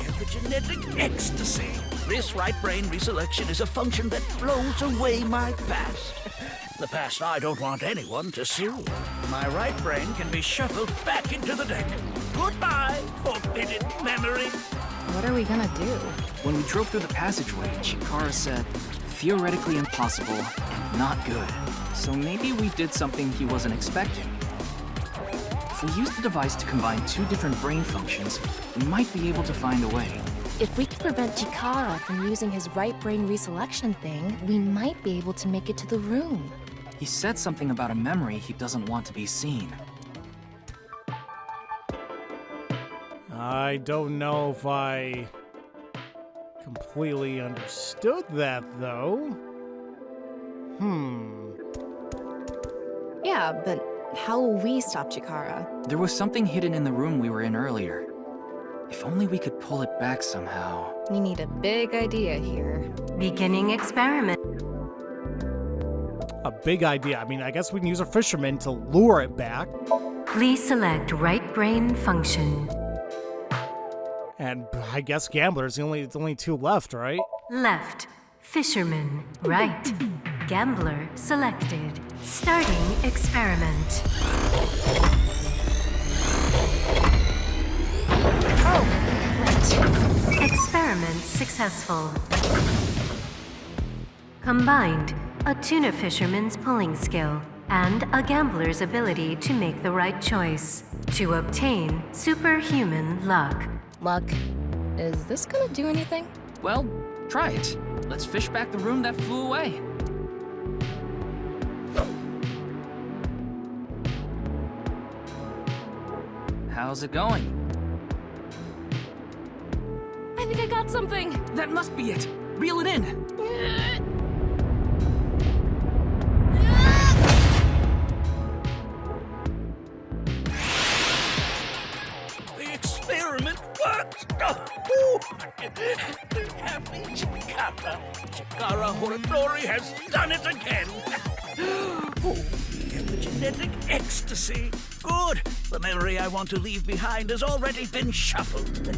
epigenetic ecstasy! This right brain reselection is a function that blows away my past. The past I don't want anyone to see. My right brain can be shuffled back into the deck. Goodbye, forbidden memory. What are we gonna do? When we drove through the passageway, Chikara said, theoretically impossible and not good. So maybe we did something he wasn't expecting. If we use the device to combine 2 different brain functions, we might be able to find a way. If we can prevent Chikara from using his right brain reselection thing, we might be able to make it to the room. He said something about a memory he doesn't want to be seen. I don't know if I completely understood that, though. Yeah, but how will we stop Chikara? There was something hidden in the room we were in earlier. If only we could pull it back somehow. We need a big idea here. Beginning experiment. A big idea. I mean, I guess we can use a fisherman to lure it back. Please select right brain function. And I guess gambler's it's only 2 left, right? Left. Fisherman. Right. Gambler selected. Starting experiment. Oh, right. Experiment successful. Combined, a tuna fisherman's pulling skill and a gambler's ability to make the right choice to obtain superhuman luck. Luck. Is this gonna do anything? Well, try it. Let's fish back the room that flew away. How's it going? I think I got something! That must be it! Reel it in! The experiment worked! Oh, happy Chikara. Chikara Horadori has done it again! Oh, epigenetic ecstasy! Good! The memory I want to leave behind has already been shuffled.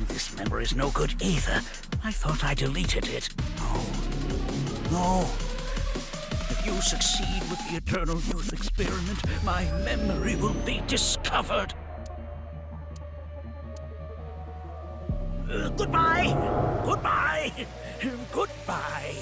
This memory's no good either. I thought I deleted it. No. If you succeed with the Eternal Youth experiment, my memory will be discovered. Goodbye! Goodbye! Goodbye!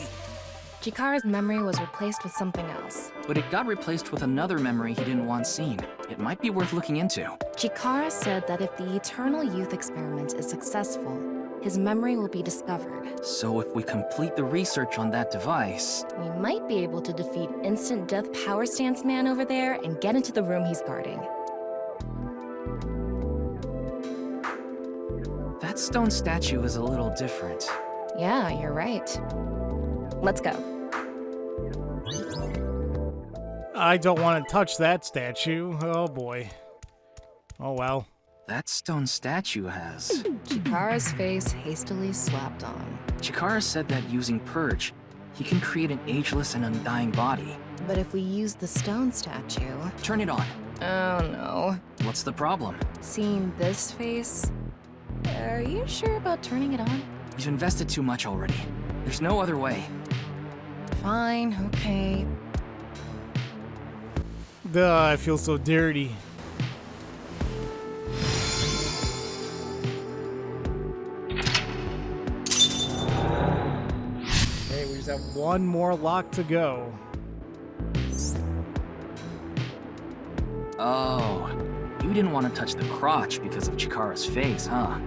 Chikara's memory was replaced with something else. But it got replaced with another memory he didn't want seen. It might be worth looking into. Chikara said that if the Eternal Youth experiment is successful, his memory will be discovered. So if we complete the research on that device... We might be able to defeat Instant Death Power Stance Man over there and get into the room he's guarding. That stone statue is a little different. Yeah, you're right. Let's go. I don't want to touch that statue. Oh boy. Oh well. That stone statue has... Chikara's face hastily slapped on. Chikara said that using Purge, he can create an ageless and undying body. But if we use the stone statue... Turn it on. Oh no. What's the problem? Seeing this face... Are you sure about turning it on? You've invested too much already. There's no other way. Fine, okay. Duh, I feel so dirty. Okay, we just have one more lock to go. Oh, you didn't want to touch the crotch because of Chikara's face, huh?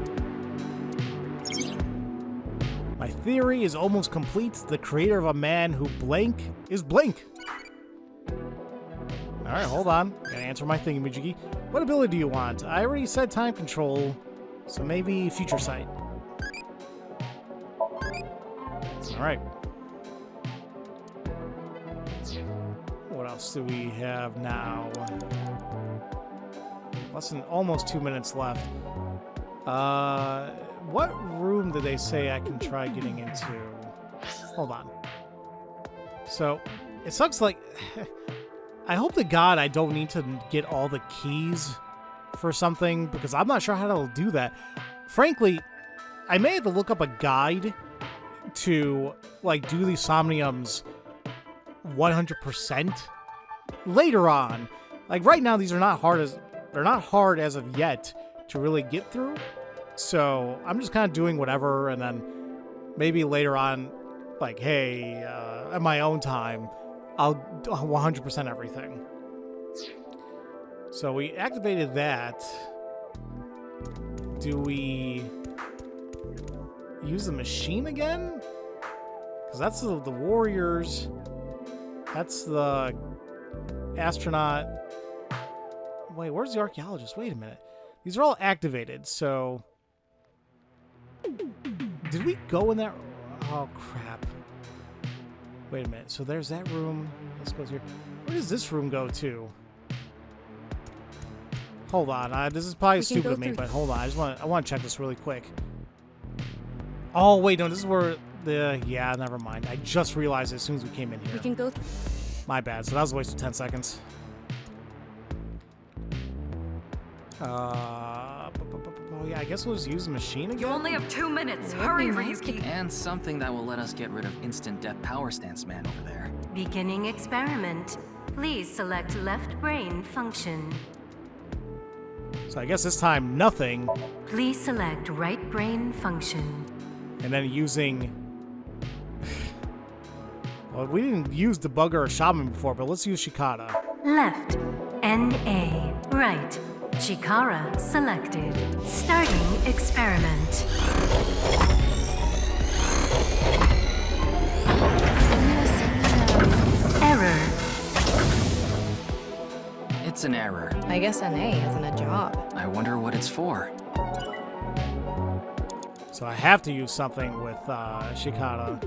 My theory is almost complete. The creator of a man who blank is blank. Alright, hold on. Gotta answer my thingamajiggy. What ability do you want? I already said time control, so maybe future sight. Alright. What else do we have now? Less than almost 2 minutes left. What room did they say I can try getting into? Hold on. So, it sucks like... I hope to God I don't need to get all the keys for something, because I'm not sure how to do that. Frankly, I may have to look up a guide to, like, do these Somniums 100% later on. Like, right now, these are not hard as... They're not hard as of yet to really get through. So I'm just kind of doing whatever, and then maybe later on, like, hey, at my own time, I'll 100% everything. So we activated that. Do we use the machine again? Because that's the warriors. That's the astronaut. Wait, where's the archaeologist? Wait a minute. These are all activated, so... Did we go in that... Oh, crap. Wait a minute. So there's that room. Let's go here. Where does this room go to? Hold on. This is probably stupid of me, but hold on. I want to check this really quick. Oh, wait. No, this is where the... Yeah, never mind. I just realized as soon as we came in here. We can go... My bad. So that was a waste of 10 seconds. Oh yeah, I guess we'll just use the machine again. You only have 2 minutes. Hurry, Ryuki. And something that will let us get rid of Instant Death Power Stance Man over there. Beginning experiment. Please select left brain function. So I guess this time nothing. Please select right brain function. And then using... Well, we didn't use Debugger or Shaman before, but let's use Chikara. Left. N-A. Right. Chikara selected. Starting experiment. Error. It's an error. I guess NA isn't a job. I wonder what it's for. So I have to use something with Chikara.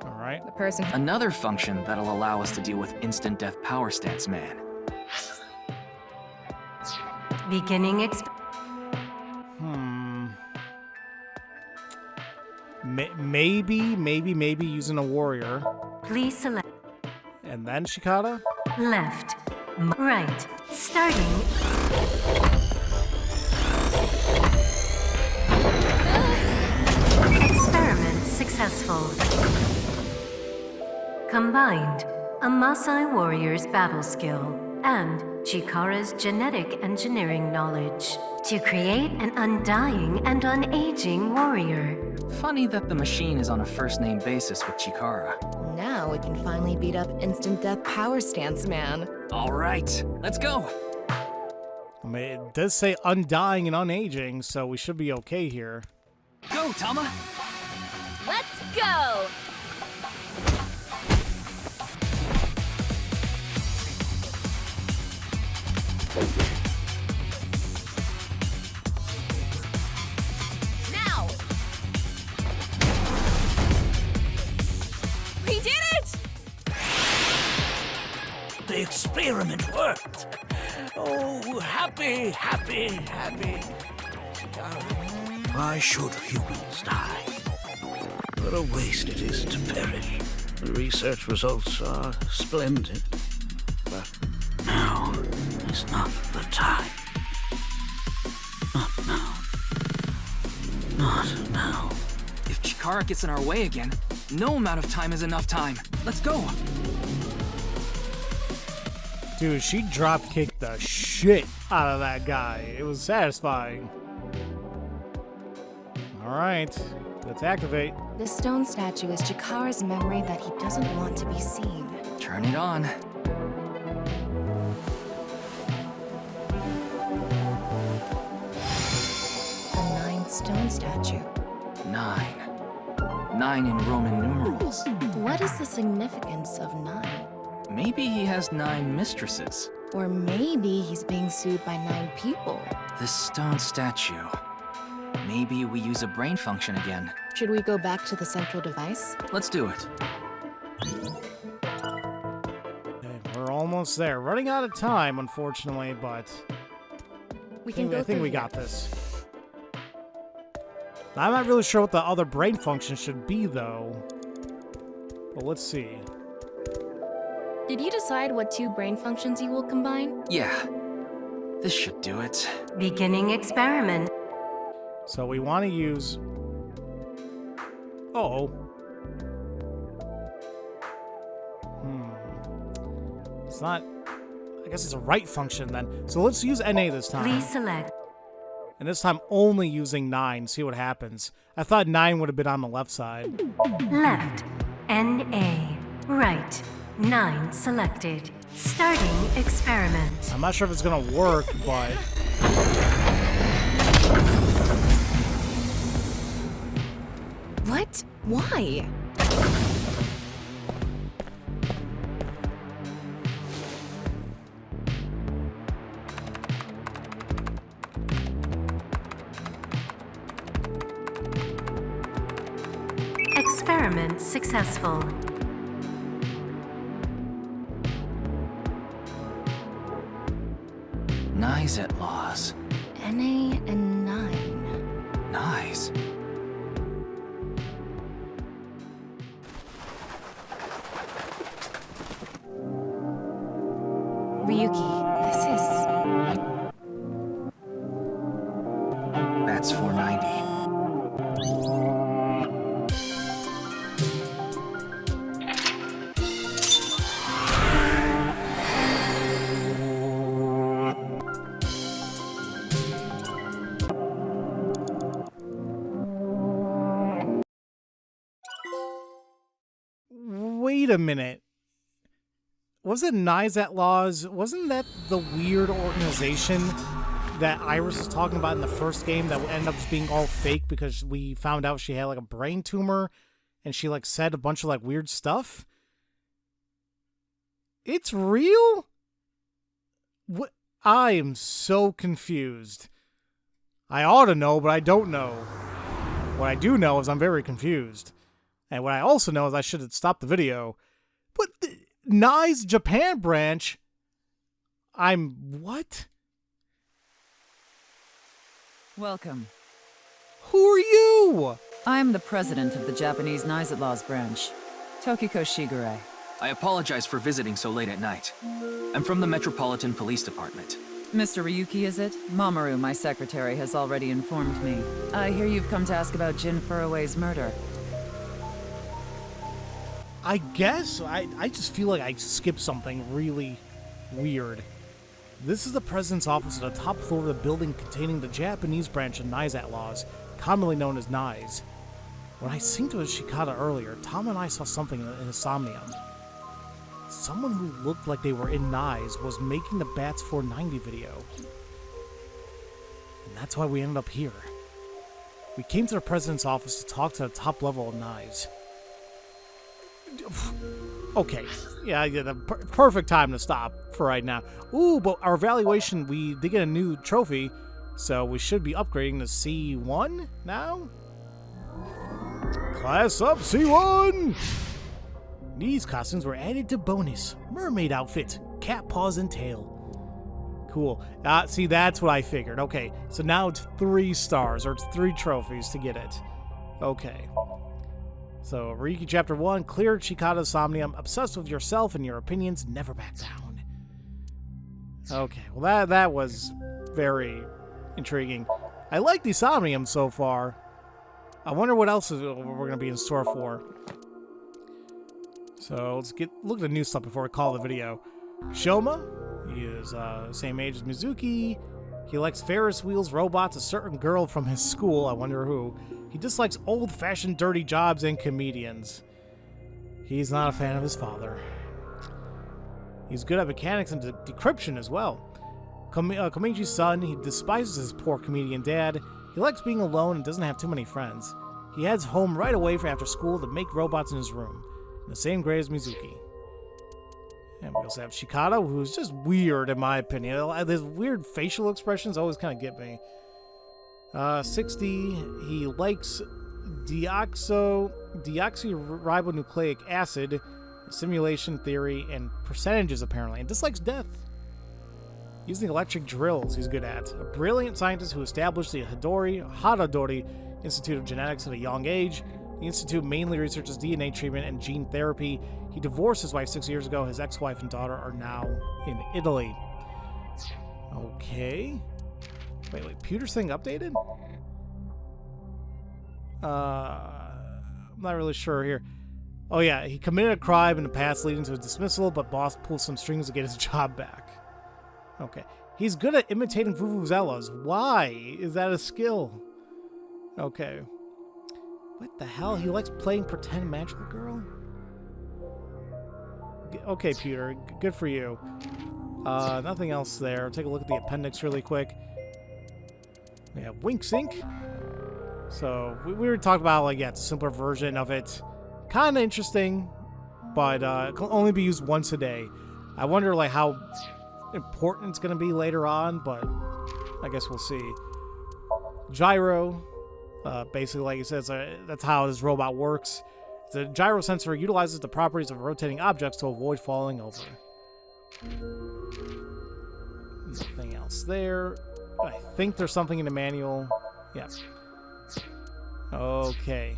Alright. The person... Another function that'll allow us to deal with Instant Death Power Stance Man. Beginning Maybe using a warrior. Please select. And then Chikara? Left. Right. Starting. Experiment successful. Combined. A Maasai warrior's battle skill. and Chikara's genetic engineering knowledge to create an undying and unaging warrior. Funny that the machine is on a first-name basis with Chikara. Now we can finally beat up instant death power stance man. All right, let's go. I mean, it does say undying and unaging, so we should be okay here. Go, Tama. Let's go! Now! We did it! The experiment worked. Oh, happy, happy, happy. Why should humans die? What a waste it is to perish. The research results are splendid. But now is not the time. Not now. Not now. If Chikara gets in our way again, no amount of time is enough time. Let's go. Dude, she drop-kicked the shit out of that guy. It was satisfying. Alright, let's activate. This stone statue is Chikara's memory that he doesn't want to be seen. Turn it on. A 9-stone statue. 9. 9 in Roman numerals. What is the significance of 9? Maybe he has 9 mistresses. Or maybe he's being sued by 9 people. This stone statue. Maybe we use a brain function again. Should we go back to the central device? Let's do it. Okay, we're almost there. Running out of time, unfortunately, but We can go I think through we here. got this. I'm not really sure what the other brain function should be, though. But let's see. Did you decide what 2 brain functions you will combine? Yeah. This should do it. Beginning experiment. So we want to use... Oh. It's not... I guess it's a right function then. So let's use NA this time. Please select. And this time only using 9, see what happens. I thought 9 would have been on the left side. Left. NA. Right. 9 selected. Starting experiment. I'm not sure if it's gonna work, but... What? Why? Experiment successful. Nice at laws. NA and 9. Nice. Ryuki, this is... That's 490. Wait a minute. Wasn't Nizat Laws, wasn't that the weird organization that Iris was talking about in the first game that would end up just being all fake because we found out she had like a brain tumor and she like said a bunch of like weird stuff? It's real? What? I am so confused. I ought to know, but I don't know. What I do know is I'm very confused. And what I also know is I should have stopped the video. But Nye's Japan branch? What? Welcome. Who are you? I'm the president of the Japanese Nizatlaws branch, Tokiko Shigure. I apologize for visiting so late at night. I'm from the Metropolitan Police Department. Mr. Ryuki, is it? Mamoru, my secretary, has already informed me. I hear you've come to ask about Jin Furue's murder. I guess. I just feel like I skipped something really Weird. This is the president's office at the top floor of the building containing the Japanese branch of Nai's Outlaws, commonly known as Nai's. When I synced with Chikara earlier, Tom and I saw something in his Somnium. Someone who looked like they were in Nai's was making the Bats 490 video. And that's why we ended up here. We came to the president's office to talk to the top level of Nai's. Okay, yeah, the perfect time to stop for right now. Ooh, but our evaluation, we did get a new trophy, so we should be upgrading to C1 now? Class up, C1! These costumes were added to bonus. Mermaid outfit, cat paws and tail. Cool. See, that's what I figured. Okay, so now it's 3 stars, or it's 3 trophies to get it. Okay. So, Ryuki Chapter 1, clear Chikara's Somnium, obsessed with yourself and your opinions, never back down. Okay, well that was very intriguing. I like the Somnium so far. I wonder what else we're going to be in store for. So, let's look at the new stuff before we call the video. Shoma, he is same age as Mizuki. He likes Ferris wheels, robots, a certain girl from his school, I wonder who. He dislikes old-fashioned dirty jobs and comedians. He's not a fan of his father. He's good at mechanics and decryption as well. Komeji's son, he despises his poor comedian dad. He likes being alone and doesn't have too many friends. He heads home right away after school to make robots in his room. In the same grade as Mizuki. And we also have Chikara, who's just weird in my opinion. These weird facial expressions always kind of get me. 60, he likes deoxyribonucleic acid, simulation theory, and percentages apparently, and dislikes death. Using electric drills he's good at. A brilliant scientist who established the Horadori Institute of Genetics at a young age. The institute mainly researches DNA treatment and gene therapy. He divorced his wife 6 years ago. His ex-wife and daughter are now in Italy. Okay. Wait, Pewter's thing updated? I'm not really sure here. Oh yeah, he committed a crime in the past leading to his dismissal, but boss pulled some strings to get his job back. Okay. He's good at imitating vuvuzelas. Why is that a skill? Okay. What the hell? He likes playing pretend magical girl? Okay, Pewter. Good for you. Nothing else there. Take a look at the appendix really quick. We have Wink Sync. So, we were talking about, like, yeah, it's a simpler version of it. Kind of interesting, but it can only be used once a day. I wonder, like, how important it's going to be later on, but I guess we'll see. Gyro. Basically, like it says, that's how this robot works. The gyro sensor utilizes the properties of rotating objects to avoid falling over. Nothing else there. I think there's something in the manual. Yeah. Okay.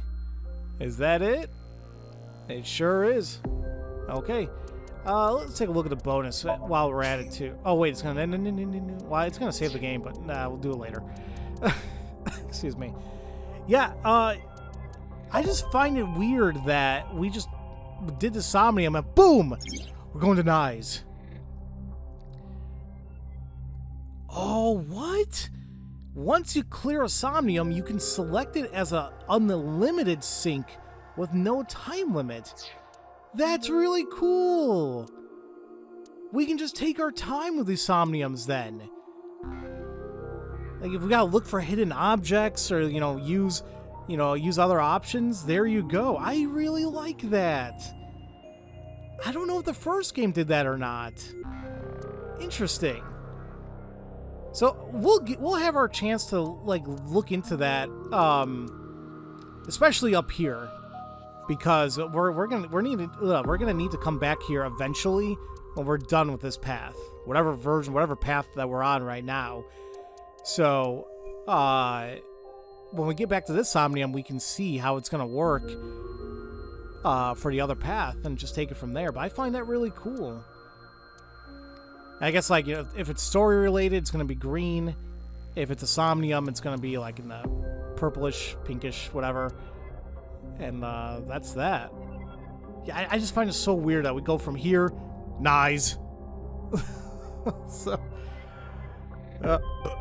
Is that it? It sure is. Okay. Let's take a look at the bonus while we're at it too. Oh wait, it's gonna well, it's gonna save the game, but nah, we'll do it later. Excuse me. Yeah, I just find it weird that we just did the Somnium and boom! We're going to Nai's. Oh, what? Once you clear a Somnium, you can select it as an unlimited sync with no time limit. That's really cool. We can just take our time with these Somniums then. Like, if we gotta look for hidden objects or, use other options, there you go. I really like that. I don't know if the first game did that or not. Interesting. So we'll have our chance to look into that, especially up here, because we're gonna need to come back here eventually when we're done with this path, whatever path that we're on right now. So, when we get back to this Somnium, we can see how it's going to work for the other path and just take it from there. But I find that really cool. I guess, if it's story-related, it's going to be green. If it's a Somnium, it's going to be, in the purplish, pinkish, whatever. And that's that. Yeah, I just find it so weird that we go from here, Nai's. So,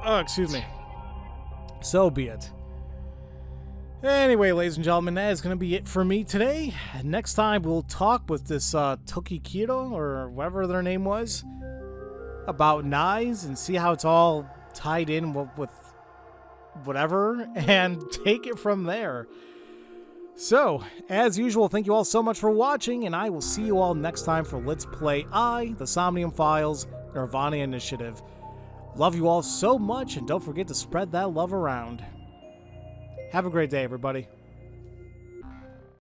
excuse me. So be it. Anyway, ladies and gentlemen, that is going to be it for me today. Next time, we'll talk with this Tokikiro, or whatever their name was, about knives and see how it's all tied in with whatever, and take it from there. So, as usual, thank you all so much for watching, and I will see you all next time for Let's Play the Somnium Files, Nirvana Initiative. Love you all so much, and don't forget to spread that love around. Have a great day, everybody.